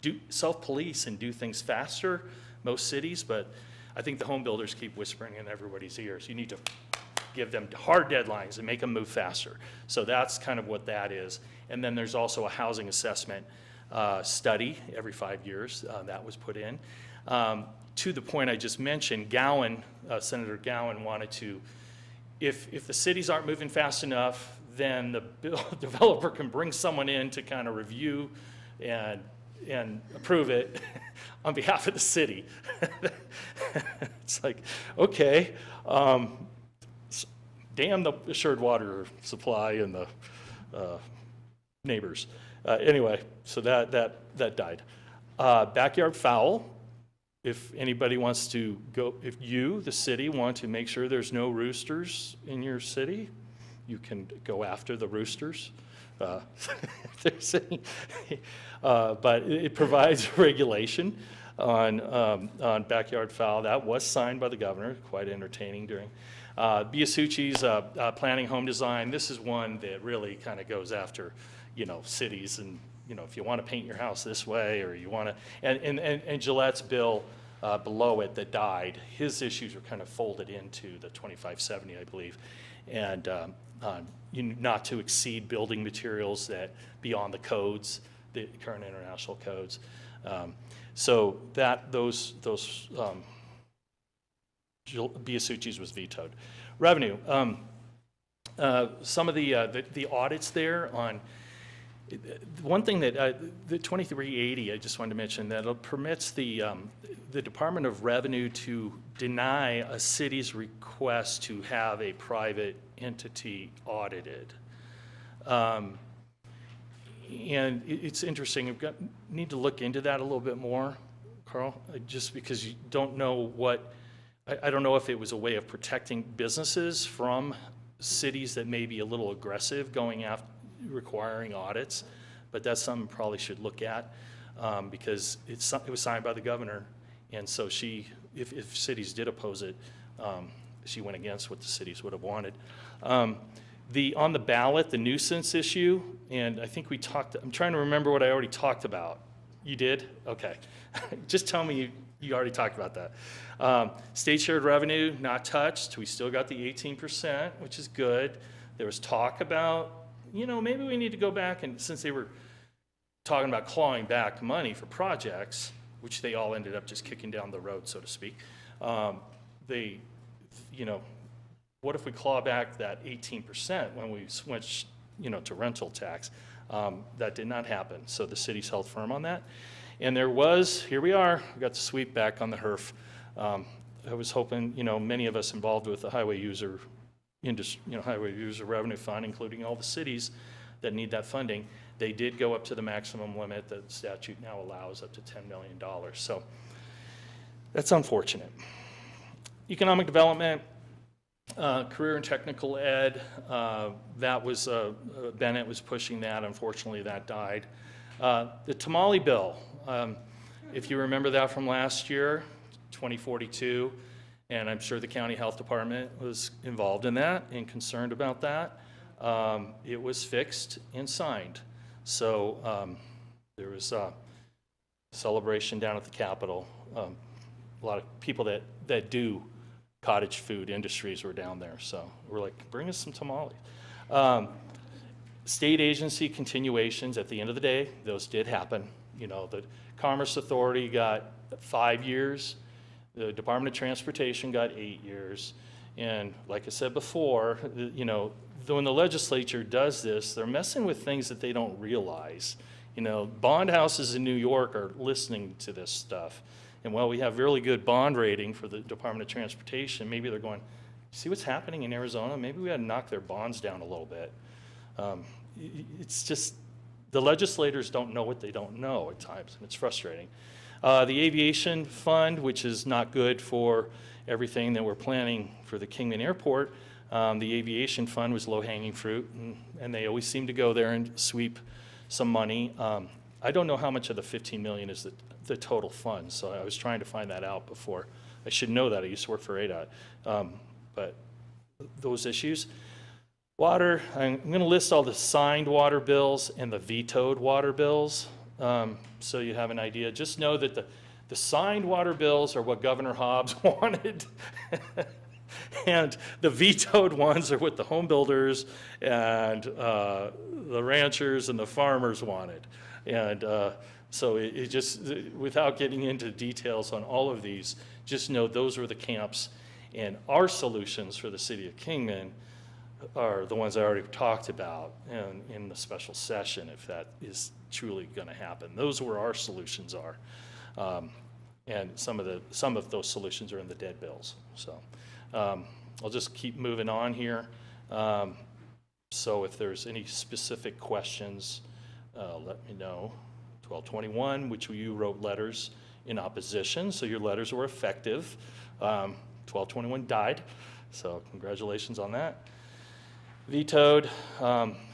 do self-police and do things faster, most cities, but I think the home builders keep whispering in everybody's ears. You need to give them hard deadlines and make them move faster. So that's kind of what that is. And then there's also a housing assessment study every 5 years that was put in. to the point I just mentioned, Gowan, Senator Gowan wanted to, if the cities aren't moving fast enough, then the developer can bring someone in to kind of review and approve it on behalf of the city. It's like, okay, damn the assured water supply and the neighbors. Anyway, so that died. Backyard fowl. If anybody wants to go, if you, the city, want to make sure there's no roosters in your city, you can go after the roosters. If there's any, but it provides regulation on backyard fowl. That was signed by the governor, quite entertaining during. Biasucci's planning home design. This is one that really kind of goes after, cities and, if you want to paint your house this way or you want to, and Gillette's bill below it that died, his issues were kind of folded into the 2570, I believe, and not to exceed building materials that beyond the codes, the current international codes. So those Biasucci's was vetoed. Revenue. Some of the audits there on. One thing that the 2380, I just wanted to mention, that it permits the Department of Revenue to deny a city's request to have a private entity audited. And it's interesting. Need to look into that a little bit more, Carl, just because you don't know what. I don't know if it was a way of protecting businesses from cities that may be a little aggressive going after requiring audits, but that's something probably should look at because it was signed by the governor, and so if cities did oppose it, she went against what the cities would have wanted. On the ballot, the nuisance issue, and I think I'm trying to remember what I already talked about. You did? Okay. Just tell me you already talked about that. State shared revenue, not touched. We still got the 18%, which is good. There was talk about, maybe we need to go back, and since they were talking about clawing back money for projects, which they all ended up just kicking down the road, so to speak, what if we claw back that 18% when we switched, to rental tax? That did not happen, so the city's held firm on that. And here we are, we got the sweep back on the HERF. I was hoping, many of us involved with the highway user highway user revenue fund, including all the cities that need that funding, they did go up to the maximum limit that the statute now allows, up to $10 million. So that's unfortunate. Economic development, career and technical ed, that was, Bennett was pushing that. Unfortunately, that died. The tamale bill, if you remember that from last year, 2042, and I'm sure the county health department was involved in that and concerned about that. It was fixed and signed. So there was a celebration down at the Capitol. A lot of people that do cottage food industries were down there. So we're like, bring us some tamales. State agency continuations, at the end of the day, those did happen. The Commerce Authority got 5 years. The Department of Transportation got 8 years. And like I said before, when the legislature does this, they're messing with things that they don't realize. Bond houses in New York are listening to this stuff. And while we have really good bond rating for the Department of Transportation, maybe they're going, see what's happening in Arizona? Maybe we ought to knock their bonds down a little bit. It's just, the legislators don't know what they don't know at times, and it's frustrating. The aviation fund, which is not good for everything that we're planning for the Kingman Airport, the aviation fund was low-hanging fruit, and they always seem to go there and sweep some money. I don't know how much of the $15 million is the total fund, so I was trying to find that out before. I should know that. I used to work for ADOT. But those issues. Water, I'm going to list all the signed water bills and the vetoed water bills. So you have an idea. Just know that the signed water bills are what Governor Hobbs wanted. And the vetoed ones are what the home builders and the ranchers and the farmers wanted. And So it just, without getting into details on all of these, just know those are the camps. And our solutions for the city of Kingman are the ones I already talked about in the special session, if that is truly going to happen. Those are where our solutions are. And some of those solutions are in the dead bills. So I'll just keep moving on here. So if there's any specific questions, let me know. 1221, which you wrote letters in opposition, so your letters were effective. 1221 died, so congratulations on that. Vetoed,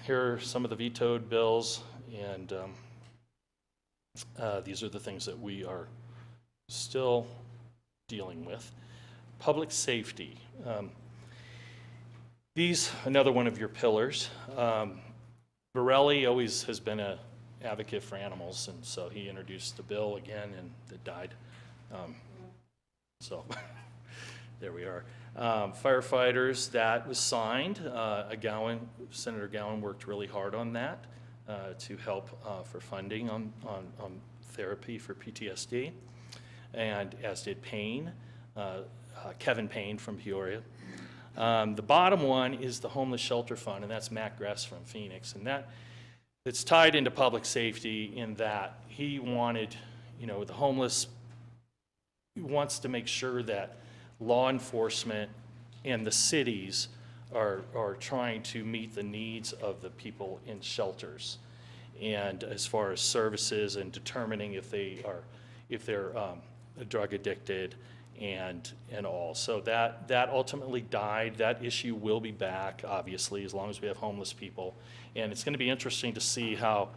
here are some of the vetoed bills, and these are the things that we are still dealing with. Public safety. These, another one of your pillars. Borelli always has been an advocate for animals, and so he introduced the bill again, and it died. So there we are. Firefighters, that was signed. Senator Gowan worked really hard on that to help for funding on therapy for PTSD, and as did Payne, Kevin Payne from Peoria. The bottom one is the Homeless Shelter Fund, and that's Matt Gress from Phoenix, and it's tied into public safety in that he wanted, the homeless, he wants to make sure that law enforcement and the cities are trying to meet the needs of the people in shelters, and as far as services and determining if they're drug addicted and all. So that ultimately died. That issue will be back, obviously, as long as we have homeless people. And it's going to be interesting to see how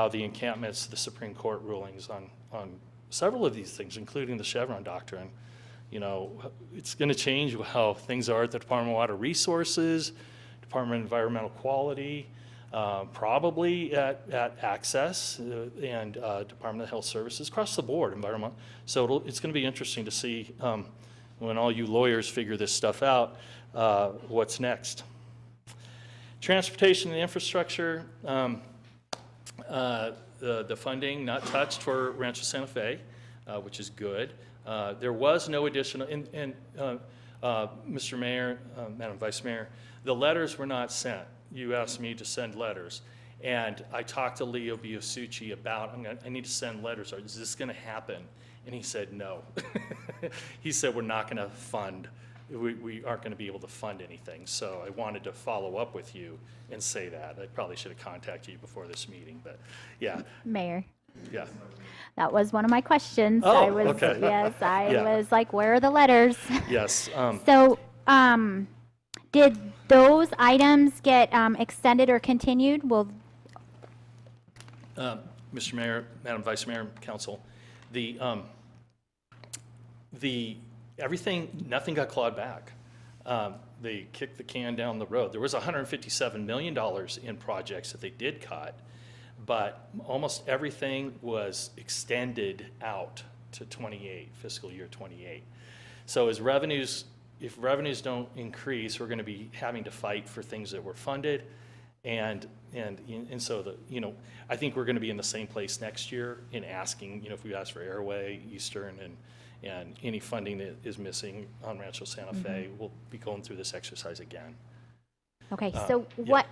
the encampments, the Supreme Court rulings on several of these things, including the Chevron doctrine, it's going to change how things are at the Department of Water Resources, Department of Environmental Quality, probably at Access and Department of Health Services, across the board, environment. So it's going to be interesting to see when all you lawyers figure this stuff out, what's next. Transportation and infrastructure, the funding not touched for Rancho Santa Fe, which is good. There was no additional, and Mr. Mayor, Madam Vice Mayor, the letters were not sent. You asked me to send letters, and I talked to Leo Biasucci about, I need to send letters. Is this going to happen? And he said no. He said we're not going to fund. We aren't going to be able to fund anything. So I wanted to follow up with you and say that. I probably should have contacted you before this meeting, but yeah. Mayor, Yeah. that was one of my questions. Oh, I was, okay. Yes, I Yeah. was like, where are the letters? Yes. So, did those items get extended or continued? Will Mr. Mayor, Madam Vice Mayor, Council, nothing got clawed back. They kicked the can down the road. There was $157 million in projects that they did cut, but almost everything was extended out to 28, fiscal year 28. So if revenues don't increase, we're going to be having to fight for things that were funded, and so I think we're going to be in the same place next year in asking, if we ask for Airway, Eastern, and any funding that is missing on Rancho Santa Fe, we'll be going through this exercise again. Okay, so what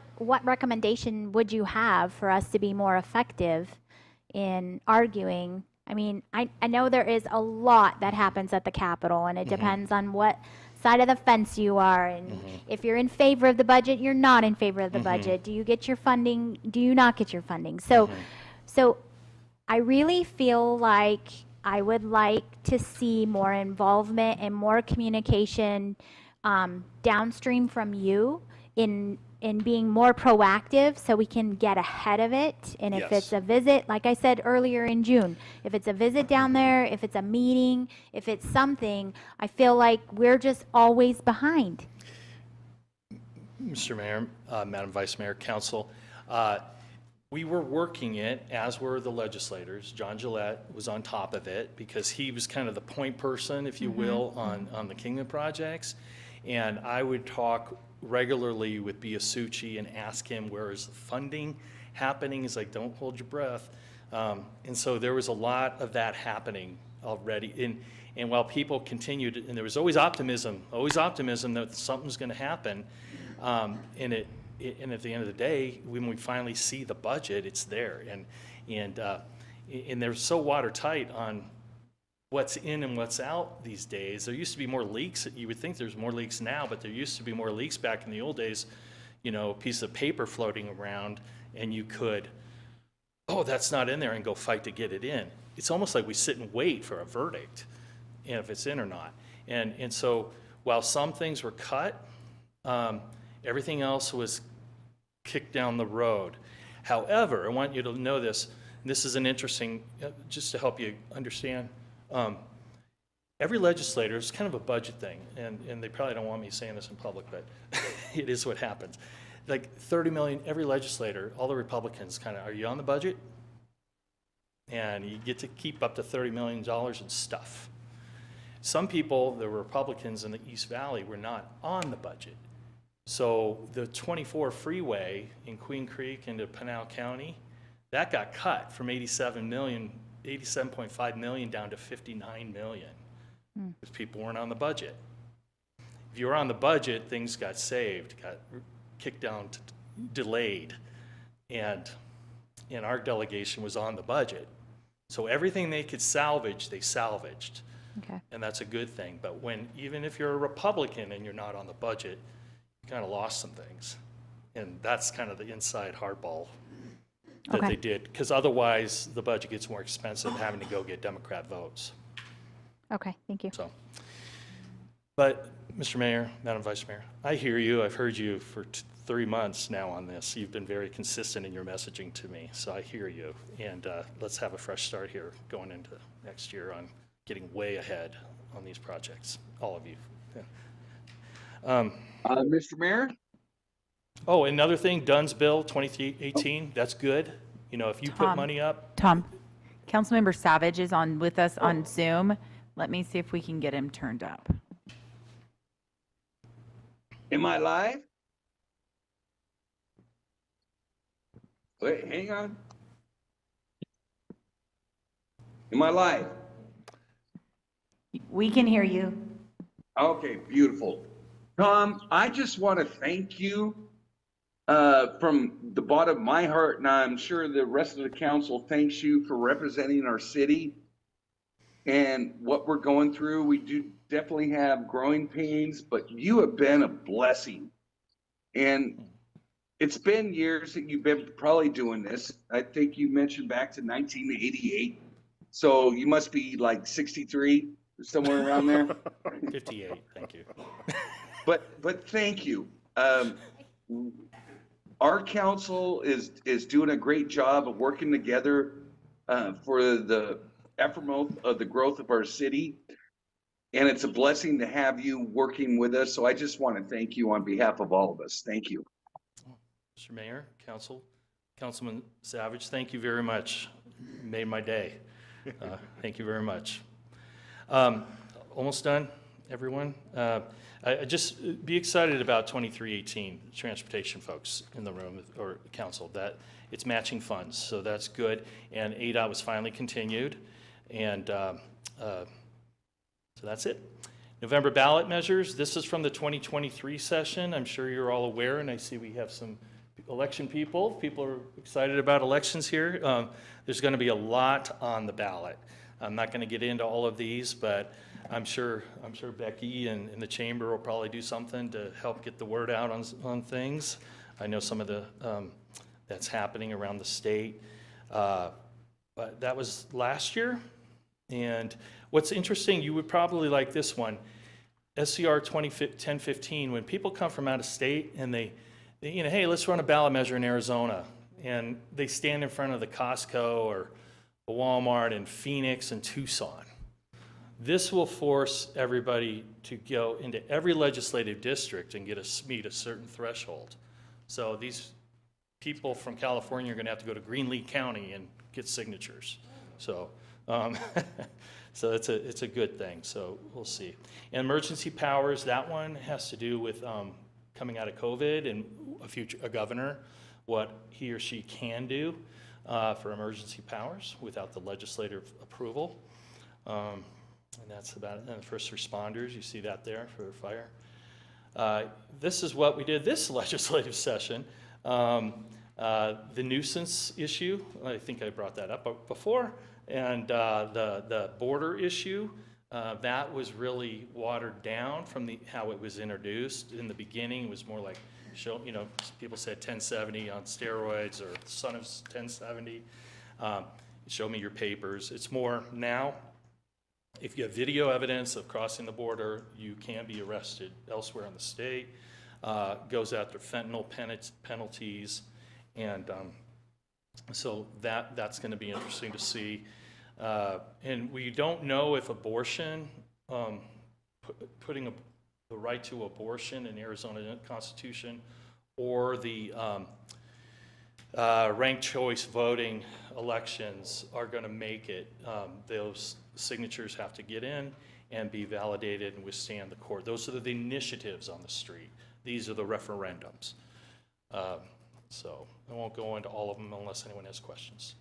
recommendation would you have for us to be more effective in arguing? I mean, I know there is a lot that happens at the Capitol, and it depends on what side of the fence you are, and if you're in favor of the budget, you're not in favor of the budget. Do you get your funding? Do you not get your funding? So I really feel like I would like to see more involvement and more communication downstream from you in being more proactive so we can get ahead of it. And if it's a visit, like I said earlier in June, if it's a visit down there, if it's a meeting, if it's something, I feel like we're just always behind. Mr. Mayor, Madam Vice Mayor, Council, we were working it, as were the legislators. John Gillette was on top of it because he was kind of the point person, if you will, on the Kingman projects. And I would talk regularly with Biasucci and ask him, where is the funding happening? He's like, don't hold your breath. And so there was a lot of that happening already. And while people continued, and there was always optimism that something's going to happen. And at the end of the day, when we finally see the budget, it's there. And they're so watertight on what's in and what's out these days. There used to be more leaks. You would think there's more leaks now, but there used to be more leaks back in the old days. You know, a piece of paper floating around, and you could, oh, that's not in there, and go fight to get it in. It's almost like we sit and wait for a verdict, and if it's in or not. And so while some things were cut, everything else was kicked down the road. However, I want you to know this. This is an interesting, just to help you understand. Every legislator, it's kind of a budget thing, and they probably don't want me saying this in public, but it is what happens. Like 30 million, every legislator, all the Republicans kind of, are you on the budget? And you get to keep up to $30 million in stuff. Some people, the Republicans in the East Valley, were not on the budget. So the 24 freeway in Queen Creek into Pinal County, that got cut from 87.5 million down to 59 million because people weren't on the budget. If you were on the budget, things got saved, got kicked down, delayed, and our delegation was on the budget. So everything they could salvage, they salvaged. Okay. And that's a good thing. But even if you're a Republican and you're not on the budget, you kind of lost some things. And that's kind of the inside hardball that they did, because otherwise the budget gets more expensive having to go get Democrat votes. Okay, thank you. So, but Mr. Mayor, Madam Vice Mayor, I hear you. I've heard you for 3 months now on this. You've been very consistent in your messaging to me, so I hear you. And let's have a fresh start here going into next year on getting way ahead on these projects, all of you. Yeah. Mr. Mayor? Oh, another thing, Dunn's Bill 2318, that's good. You know, if you put money up. Tom, Councilmember Savage is on with us on Zoom. Let me see if we can get him turned up. Am I live? Wait, hang on. Am I live? We can hear you. Okay, beautiful. Tom, I just want to thank you from the bottom of my heart, and I'm sure the rest of the council thanks you for representing our city and what we're going through. We do definitely have growing pains, but you have been a blessing. And it's been years that you've been probably doing this. I think you mentioned back to 1988. So you must be like 63, somewhere around there. 58, thank you. But thank you. Our council is doing a great job of working together for the aftermath of the growth of our city. And it's a blessing to have you working with us. So I just want to thank you on behalf of all of us. Thank you. Mr. Mayor, Councilman Savage, thank you very much. You made my day. Thank you very much. Almost done, everyone. I just be excited about 2318, transportation folks in the room or council, that it's matching funds, so that's good. And ADOT was finally continued, and so that's it. November ballot measures, this is from the 2023 session. I'm sure you're all aware, and I see we have some election people. People are excited about elections here. There's going to be a lot on the ballot. I'm not going to get into all of these, but I'm sure Becky and the chamber will probably do something to help get the word out on things. I know some of the that's happening around the state, but that was last year. And what's interesting, you would probably like this one, SCR 1015. When people come from out of state and they you know, hey, let's run a ballot measure in Arizona, and they stand in front of the Costco or a Walmart in Phoenix and Tucson. This will force everybody to go into every legislative district and meet a certain threshold. So these people from California are going to have to go to Greenlee County and get signatures. So, so it's a good thing. So we'll see. And emergency powers, that one has to do with coming out of COVID and a governor, what he or she can do. for emergency powers without the legislative approval. And that's about it. And first responders, you see that there for fire. This is what we did this legislative session. The nuisance issue, I think I brought that up before, and the border issue, that was really watered down from how it was introduced. In the beginning, it was more like, people said 1070 on steroids or son of 1070. Show me your papers. It's more now, if you have video evidence of crossing the border, you can be arrested elsewhere in the state. Goes after fentanyl penalties, and so that's going to be interesting to see. And we don't know if abortion, putting the right to abortion in Arizona Constitution, or the ranked choice voting elections are going to make it. Those signatures have to get in and be validated and withstand the court. Those are the initiatives on the street. These are the referendums. So I won't go into all of them unless anyone has questions.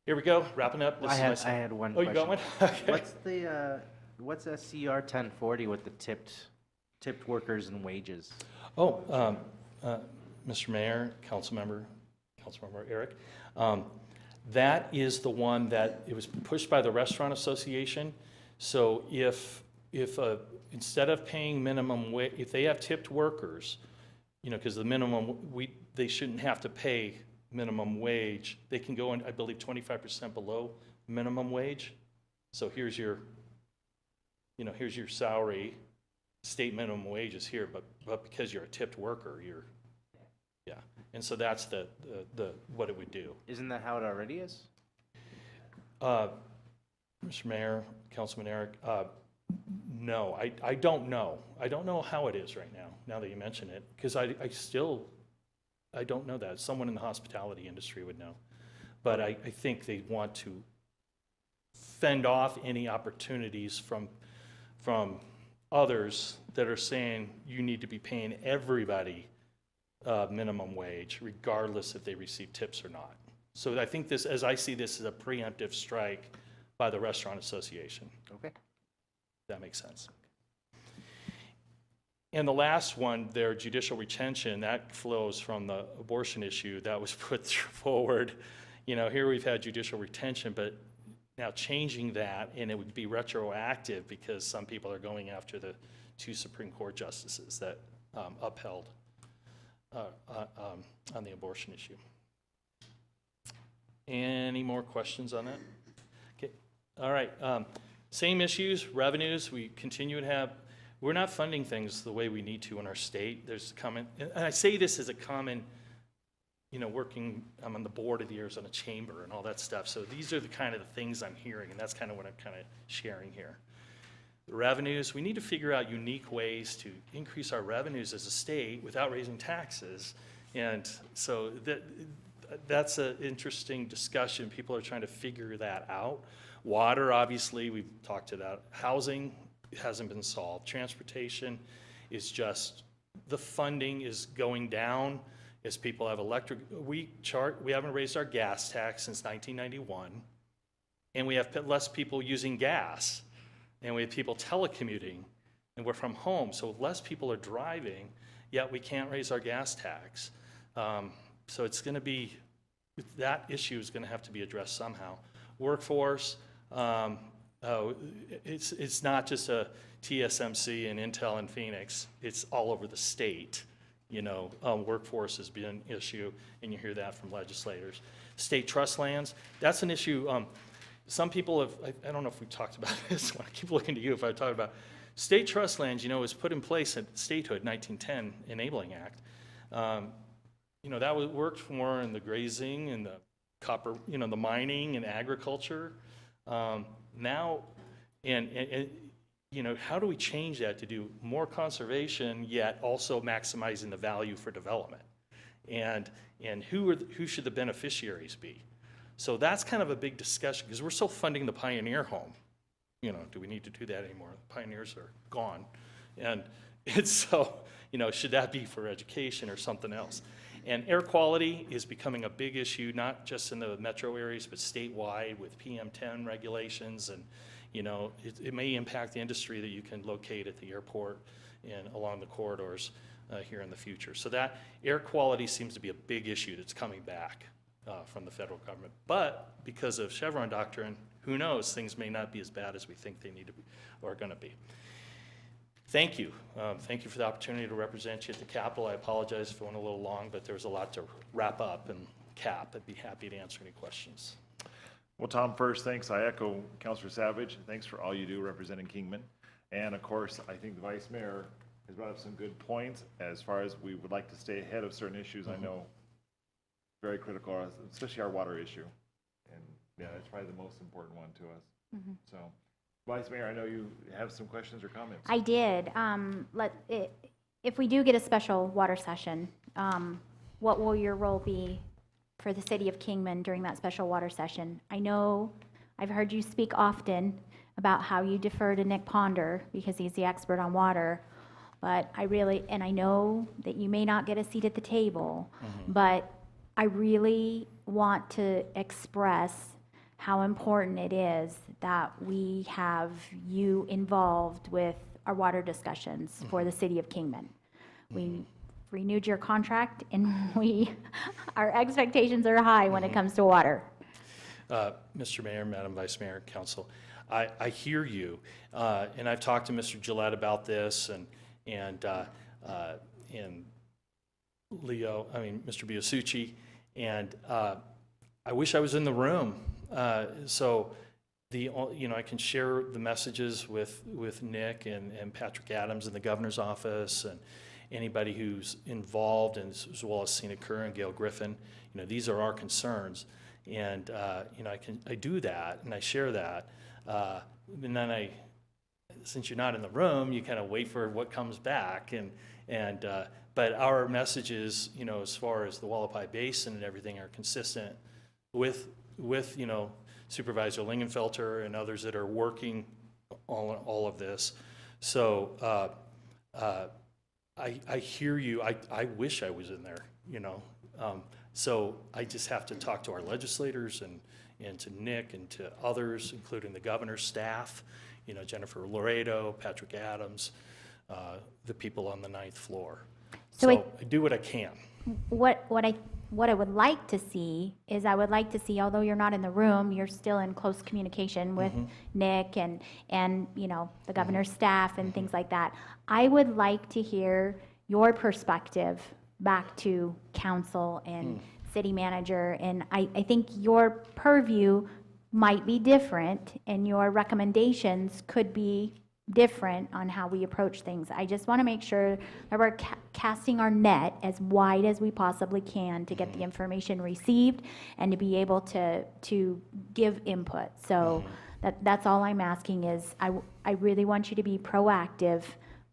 Here we go, wrapping up. I had one Oh, question. you got one? Okay. What's SCR 1040 with the tipped workers and wages? Oh, Mr. Mayor, Councilmember Eric, that is the one that it was pushed by the Restaurant Association. So if instead of paying minimum wage, if they have tipped workers, because the minimum, they shouldn't have to pay minimum wage. They can go in, I believe, 25% below minimum wage. So here's your salary, state minimum wage is here, but because you're a tipped worker, yeah. And so that's the what it would do. Isn't that how it already is? Mr. Mayor, Councilman Eric, no, I don't know. I don't know how it is right now that you mention it, because I don't know that. Someone in the hospitality industry would know. But I think they want to fend off any opportunities from others that are saying you need to be paying everybody minimum wage, regardless if they receive tips or not. So I think this, as I see this, is a preemptive strike by the Restaurant Association. Okay. That makes sense. And the last one, their judicial retention, that flows from the abortion issue that was put forward. Here we've had judicial retention, but now changing that, and it would be retroactive because some people are going after the 2 Supreme Court justices that upheld on the abortion issue. Any more questions on that? Okay. All right. Same issues, revenues. We continue to have. We're not funding things the way we need to in our state. There's a common, and I say this as a common, I'm on the board of the Arizona Chamber and all that stuff. So these are the kind of the things I'm hearing, and that's kind of what I'm kind of sharing here. The revenues, we need to figure out unique ways to increase our revenues as a state without raising taxes. And so that's an interesting discussion. People are trying to figure that out. Water, obviously, we've talked about. Housing hasn't been solved. Transportation is just, the funding is going down as people have electric. We haven't raised our gas tax since 1991, and we have less people using gas, and we have people telecommuting, and we're from home, so less people are driving, yet we can't raise our gas tax. So it's going to be, that issue is going to have to be addressed somehow. Workforce, it's not just a TSMC and Intel in Phoenix, it's all over the state. Workforce has been an issue, and you hear that from legislators. State trust lands, that's an issue. Some people have, I don't know if we talked about this, I keep looking to you if I talk about. State trust lands, was put in place at statehood, 1910 Enabling Act. That worked more in the grazing and the copper, the mining and agriculture. Now, how do we change that to do more conservation, yet also maximizing the value for development? And who should the beneficiaries be? So that's kind of a big discussion, because we're still funding the Pioneer Home. Do we need to do that anymore? Pioneers are gone. And it's so, should that be for education or something else? And air quality is becoming a big issue, not just in the metro areas, but statewide with PM10 regulations. And, you know, it may impact the industry that you can locate at the airport and along the corridors here in the future. So that air quality seems to be a big issue that's coming back from the federal government. But because of Chevron doctrine, who knows, things may not be as bad as we think they need to be or are going to be. Thank you. Thank you for the opportunity to represent you at the Capitol. I apologize if it went a little long, but there was a lot to wrap up and cap. I'd be happy to answer any questions. Well, Tom, first, thanks. I echo Councilor Savage. Thanks for all you do representing Kingman. And of course, I think the Vice Mayor has brought up some good points as far as we would like to stay ahead of certain issues. I know very critical, especially our water issue. And yeah, it's probably the most important one to us. So, Vice Mayor, I know you have some questions or comments. I did. If we do get a special water session, what will your role be for the city of Kingman during that special water session? I know I've heard you speak often about how you defer to Nick Ponder because he's the expert on water. But I know that you may not get a seat at the table, but I really want to express how important it is that we have you involved with our water discussions for the city of Kingman. We renewed your contract and our expectations are high when it comes to water. Mr. Mayor, Madam Vice Mayor, Council, I hear you, and I've talked to Mr. Gillette about this, and Leo, Mr. Biasucci, and I wish I was in the room. So I can share the messages with Nick and Patrick Adams in the governor's office and anybody who's involved, and as well as Sina Kerr and Gail Griffin. These are our concerns, and I do that and I share that, and then since you're not in the room, you kind of wait for what comes back, but our messages, as far as the Wallapai Basin and everything, are consistent with Supervisor Lingenfelter and others that are working on all of this. So I hear you. I wish I was in there, so I just have to talk to our legislators and to Nick and to others, including the governor's staff, Jennifer Laredo, Patrick Adams, the people on the 9th floor. So I do what I can. What I would like to see is although you're not in the room, you're still in close communication with Nick and the governor's staff and things like that. I would like to hear your perspective back to council and city manager, and I think your purview might be different and your recommendations could be different on how we approach things. I just want to make sure that we're casting our net as wide as we possibly can to get the information received and to be able to give input. So that's all I'm asking is I really want you to be proactive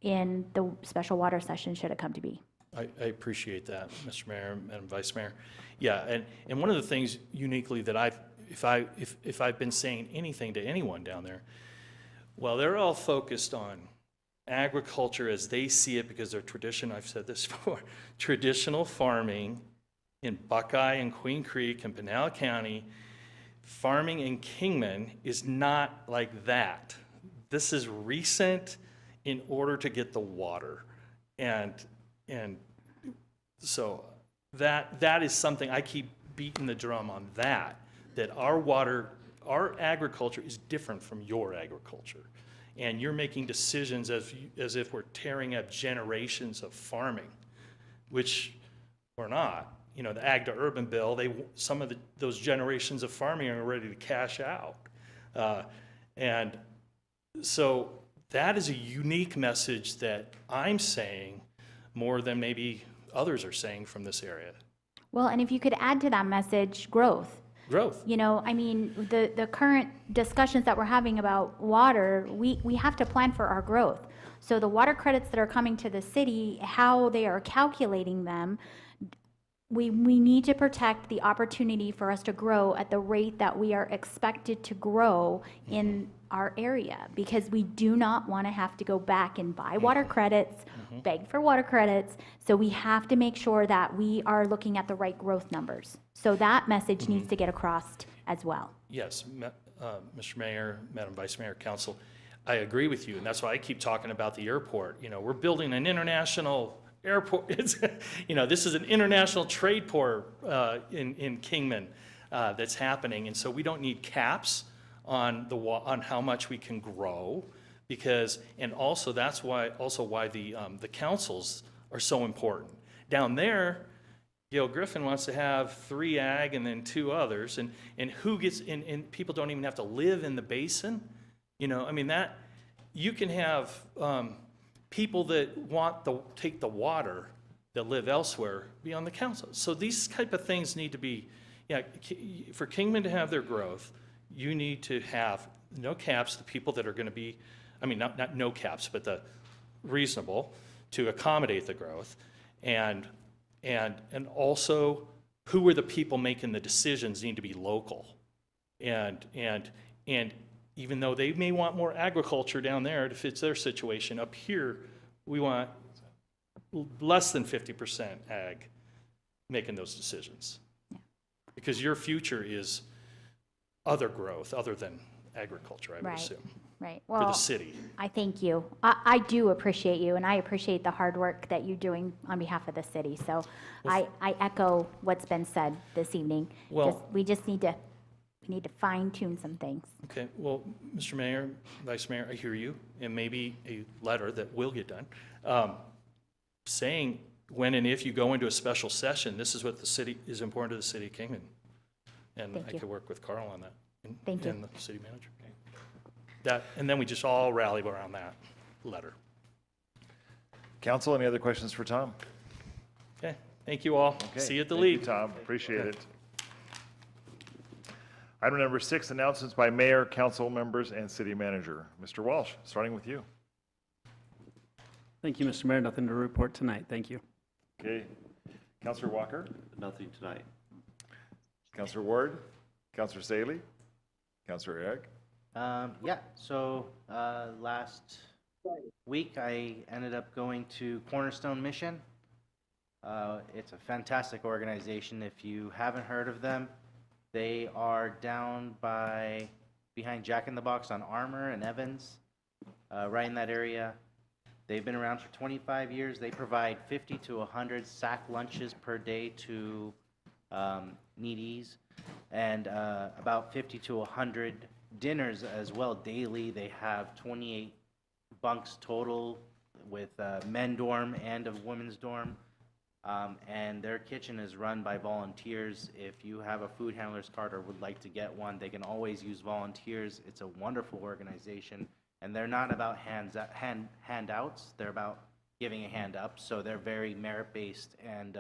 in the special water session should it come to be. I appreciate that, Mr. Mayor and Vice Mayor. Yeah, and one of the things uniquely that if I've been saying anything to anyone down there, well, they're all focused on agriculture as they see it because their tradition, I've said this before, traditional farming in Buckeye and Queen Creek and Pinal County, farming in Kingman is not like that. This is recent in order to get the water. And so that is something I keep beating the drum on, that our agriculture is different from your agriculture. And you're making decisions as if we're tearing up generations of farming, which we're not. The ag to urban bill, some of those generations of farming are ready to cash out. And so that is a unique message that I'm saying more than maybe others are saying from this area. Well, and if you could add to that message, growth. The current discussions that we're having about water, we have to plan for our growth. So the water credits that are coming to the city, how they are calculating them, we need to protect the opportunity for us to grow at the rate that we are expected to grow in our area, because we do not want to have to go back and buy water credits, beg for water credits. So we have to make sure that we are looking at the right growth numbers. So that message needs to get across as well. Yes, Mr. Mayor, Madam Vice Mayor, Council, I agree with you, and that's why I keep talking about the airport. You know, we're building an international airport. It's, you know, this is an international trade port in Kingman that's happening, and so we don't need caps on on how much we can grow, because, and also that's why the councils are so important. Down there, Gail Griffin wants to have 3 ag and then 2 others, and who gets, and people don't even have to live in the basin. You know, I mean, that, you can have people that want to take the water that live elsewhere be on the council. So these type of things need to be, yeah, for Kingman to have their growth, you need to have no caps, the people that are going to be, I mean, not no caps, but the reasonable to accommodate the growth. And also, who are the people making the decisions need to be local. And even though they may want more agriculture down there to fit their situation, up here, we want less than 50% ag making those decisions. Yeah. Because your future is other growth other than agriculture, I would assume, Right. for the city. I thank you. I do appreciate you, and I appreciate the hard work that you're doing on behalf of the city. So I echo what's been said this evening. Well- We need to fine tune some things. Okay, well, Mr. Mayor, Vice Mayor, I hear you, and maybe a letter that will get done, saying when and if you go into a special session, this is what the city, is important to the city of Kingman. And Thank I you. could work with Carl on that. Thank you. And the city manager. That, and then we just all rally around that letter. Council, any other questions for Tom? Okay, thank you all. Okay, See you at the thank you, league. Tom, appreciate it. Item number 6, announcements by mayor, council members, and city manager. Mr. Walsh, starting with you. Thank you, Mr. Mayor. Nothing to report tonight. Thank you. Okay. Councilor Walker, Nothing tonight. Councilor Ward, Councilor Saley, Councilor Eric. Yeah, so last week I ended up going to Cornerstone Mission. It's a fantastic organization. If you haven't heard of them, they are down behind Jack in the Box on Armour and Evans, right in that area. They've been around for 25 years. They provide 50 to 100 sack lunches per day to needies, and about 50 to 100 dinners as well daily. They have 28 bunks total with a men dorm and a women's dorm. And their kitchen is run by volunteers. If you have a food handler's card or would like to get one, they can always use volunteers. It's a wonderful organization, and they're not about handouts. They're about giving a hand up. So they're very merit-based and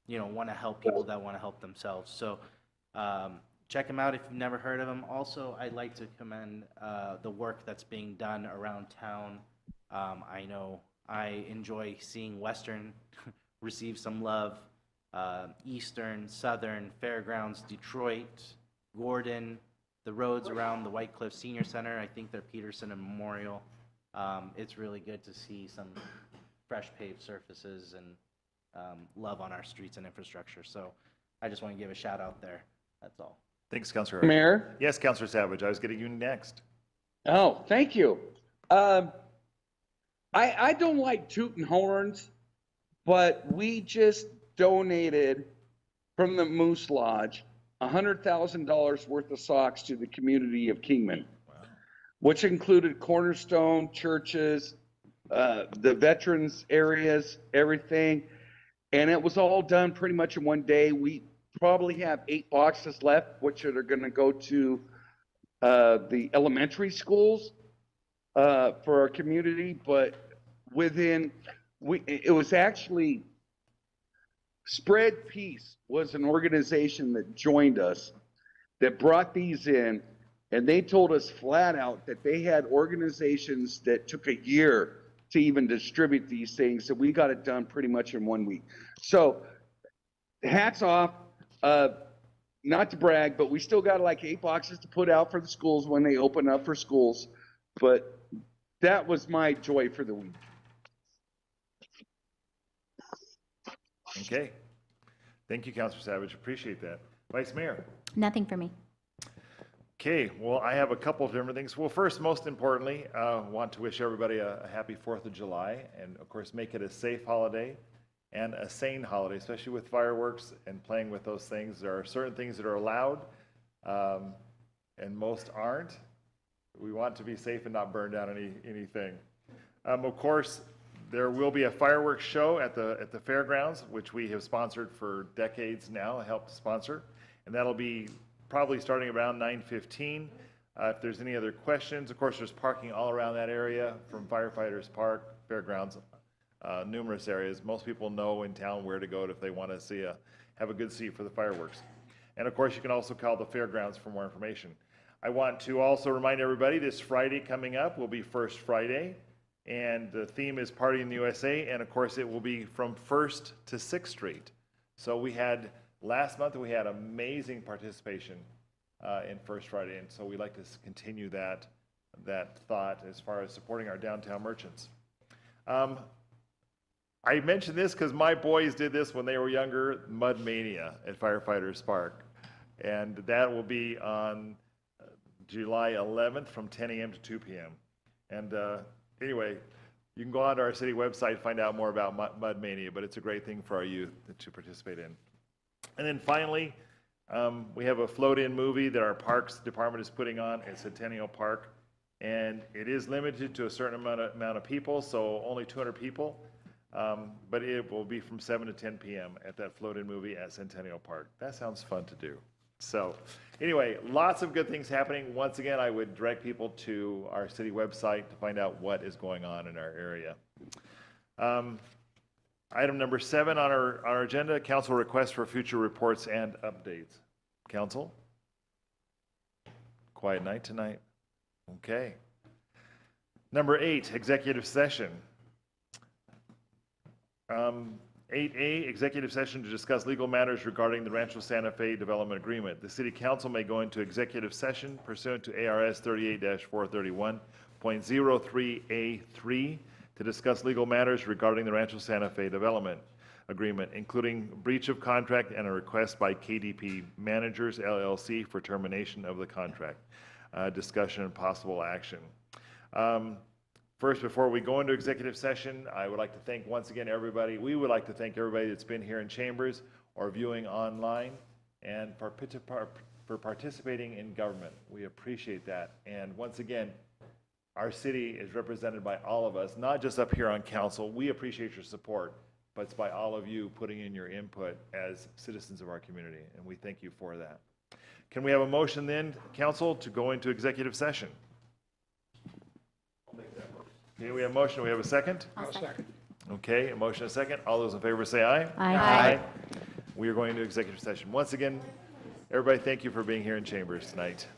want to help people that want to help themselves. So check them out if you've never heard of them. Also, I'd like to commend the work that's being done around town. I know I enjoy seeing Western receive some love. Eastern, Southern, Fairgrounds, Detroit, Gordon, the roads around the White Cliff Senior Center. I think they're Peterson and Memorial. It's really good to see some fresh paved surfaces and love on our streets and infrastructure. So I just want to give a shout out there. That's all. Thanks, Councilor. Mayor? Yes, Councilor Savage, I was getting you next. Oh, thank you. I don't like tooting horns, but we just donated from the Moose Lodge $100,000 worth of socks to the community of Kingman, which included Cornerstone, churches, the veterans areas, everything. And it was all done pretty much in one day. We probably have 8 boxes left, which are going to go to the elementary schools for our community. But it was actually Spread Peace was an organization that joined us that brought these in, and they told us flat out that they had organizations that took a year to even distribute these things, so we got it done pretty much in 1 week. So hats off. Not to brag, but we still got like 8 boxes to put out for the schools when they open up for schools. But that was my joy for the week. Okay. Thank you, Councilor Savage. Appreciate that. Vice Mayor. Nothing for me. Okay, well, I have a couple of different things. Well, first, most importantly, want to wish everybody a happy 4th of July, and of course, make it a safe holiday and a sane holiday, especially with fireworks and playing with those things. There are certain things that are allowed, and most aren't. We want to be safe and not burn down anything. Of course, there will be a fireworks show at the fairgrounds, which we have sponsored for decades now, helped sponsor, and that'll be probably starting around 9:15. If there's any other questions, of course, there's parking all around that area from Firefighters Park, fairgrounds, numerous areas. Most people know in town where to go if they want to have a good seat for the fireworks. And of course, you can also call the fairgrounds for more information. I want to also remind everybody this Friday coming up will be First Friday, and the theme is Party in the USA, and of course, it will be from 1st to 6th Street. So last month, we had amazing participation in First Friday, and so we'd like to continue that thought as far as supporting our downtown merchants. I mentioned this because my boys did this when they were younger, Mud Mania at Firefighters Park, and that will be on July 11th from 10 a.m. to 2 p.m. And anyway, you can go onto our city website, find out more about Mud Mania, but it's a great thing for our youth to participate in. And then finally, we have a float-in movie that our Parks Department is putting on at Centennial Park, and it is limited to a certain amount of people, so only 200 people, but it will be from 7 to 10 p.m. at that float-in movie at Centennial Park. That sounds fun to do. So anyway, lots of good things happening. Once again, I would direct people to our city website to find out what is going on in our area. Item number 7 on our agenda, council requests for future reports and updates. Council? Quiet night tonight. Okay. Number 8, executive session. 8A, executive session to discuss legal matters regarding the Rancho Santa Fe Development Agreement. The City Council may go into executive session pursuant to ARS 38-431.03A3 to discuss legal matters regarding the Rancho Santa Fe Development Agreement, including breach of contract and a request by KDP Managers LLC for termination of the contract. Discussion and possible action. First, before we go into executive session, I would like to thank once again everybody. We would like to thank everybody that's been here in chambers or viewing online and for participating in government. We appreciate that. And once again, our city is represented by all of us, not just up here on council. We appreciate your support, but it's by all of you putting in your input as citizens of our community, and we thank you for that. Can we have a motion then, council, to go into executive session? Okay, we have a motion. We have a second? I'll second. Okay, a motion and a second. All those in favor say aye. Aye. We are going into executive session. Once again, everybody, thank you for being here in chambers tonight.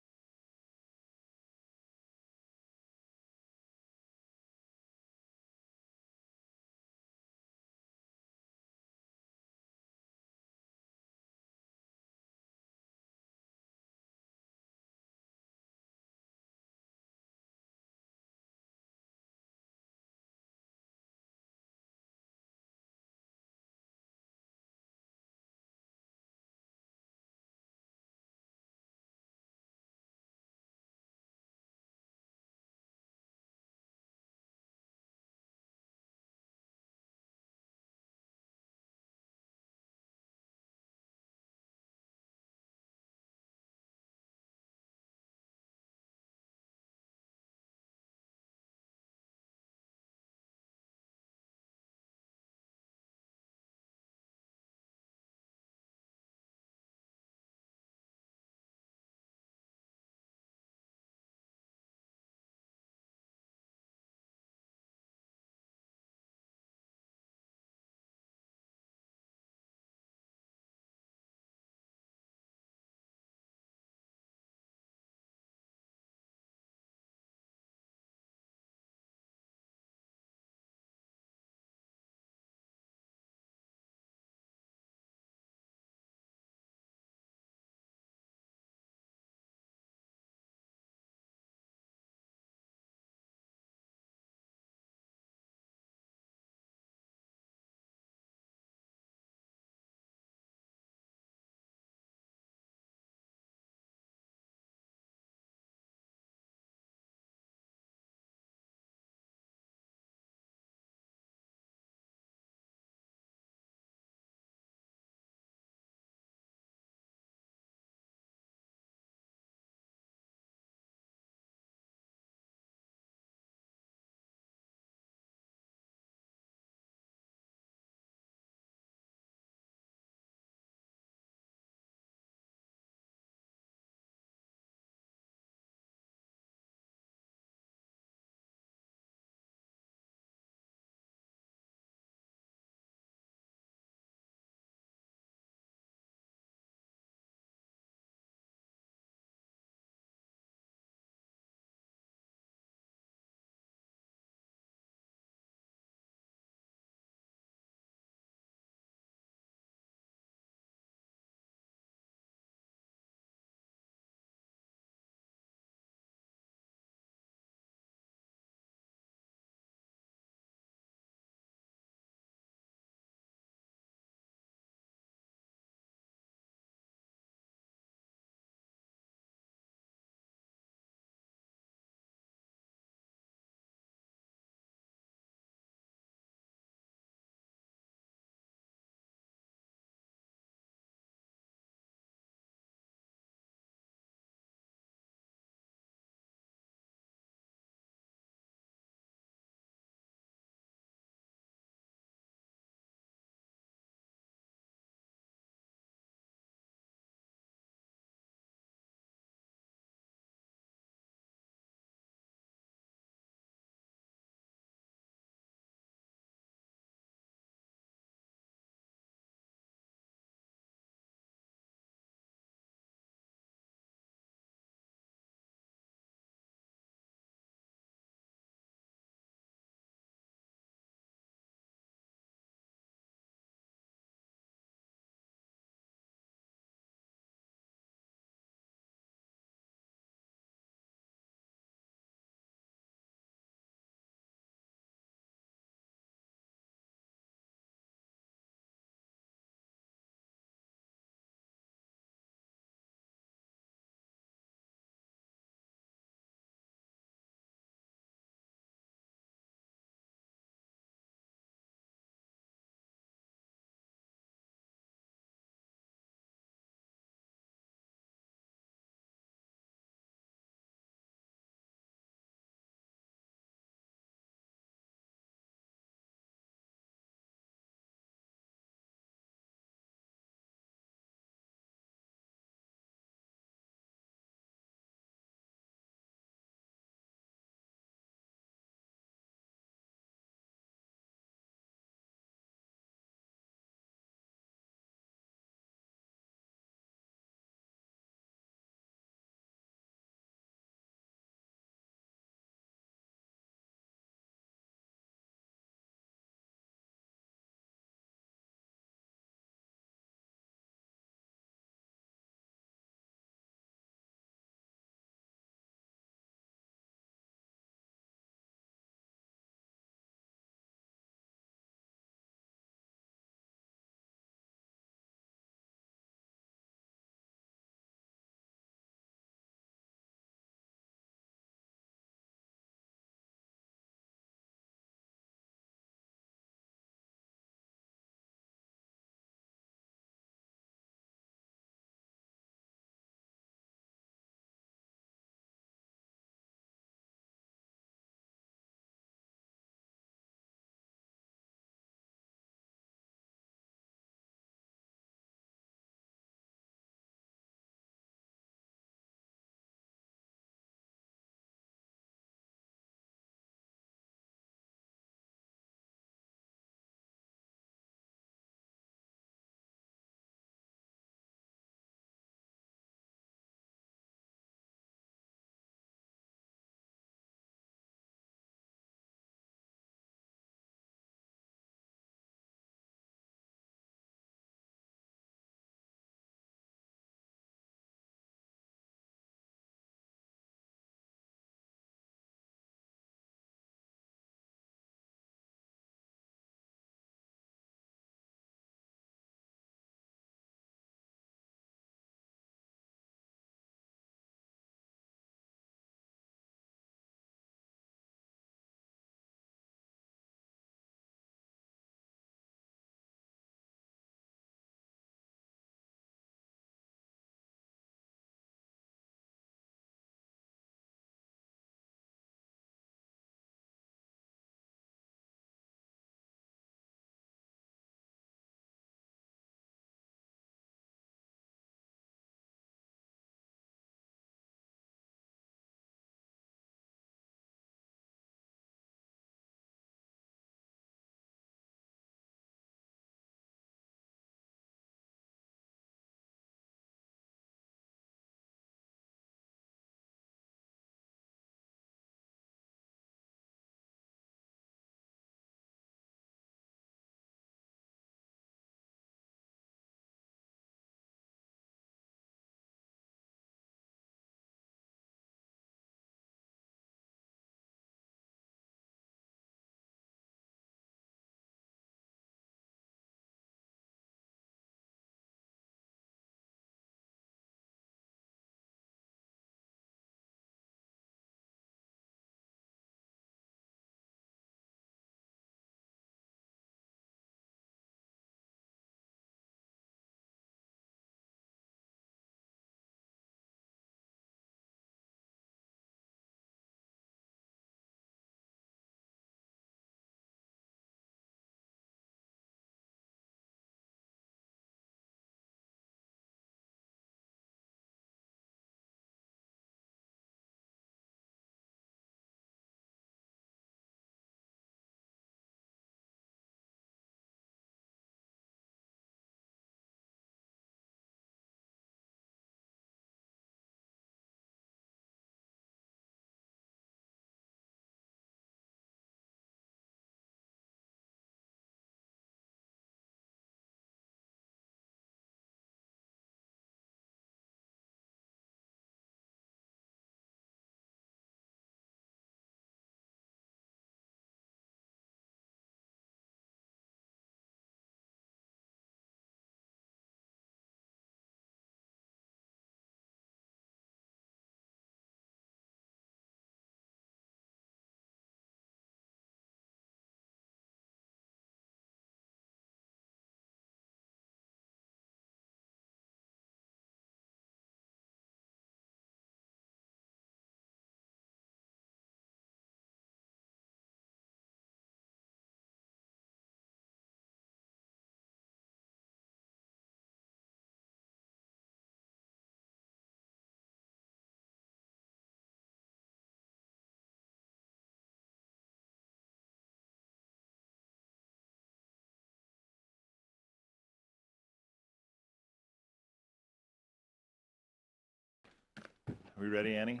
Are we ready, Annie?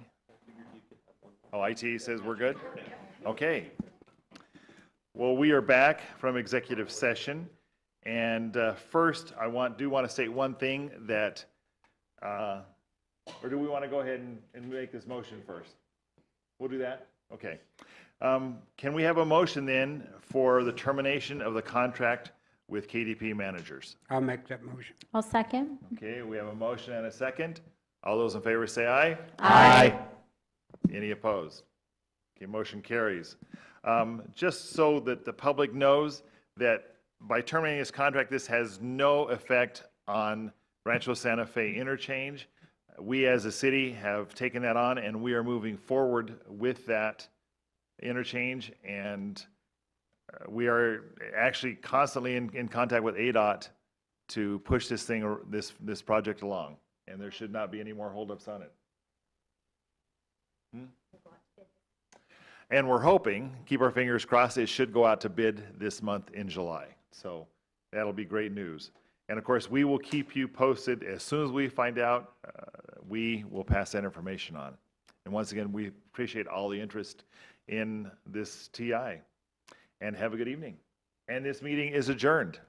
Oh, IT says we're good? Okay. Well, we are back from executive session. And first, I do want to state one thing that, or do we want to go ahead and make this motion first? We'll do that? Okay. Can we have a motion then for the termination of the contract with KDP Managers? I'll make that motion. I'll second. Okay, we have a motion and a second. All those in favor say aye. Aye. Any opposed? Okay, motion carries. Just so that the public knows that by terminating this contract, this has no effect on Rancho Santa Fe interchange. We as a city have taken that on and we are moving forward with that interchange, and we are actually constantly in contact with ADOT to push this project along, and there should not be any more holdups on it. And we're hoping, keep our fingers crossed, it should go out to bid this month in July. So that'll be great news. And of course, we will keep you posted. As soon as we find out, we will pass that information on. And once again, we appreciate all the interest in this TI. And have a good evening. And this meeting is adjourned.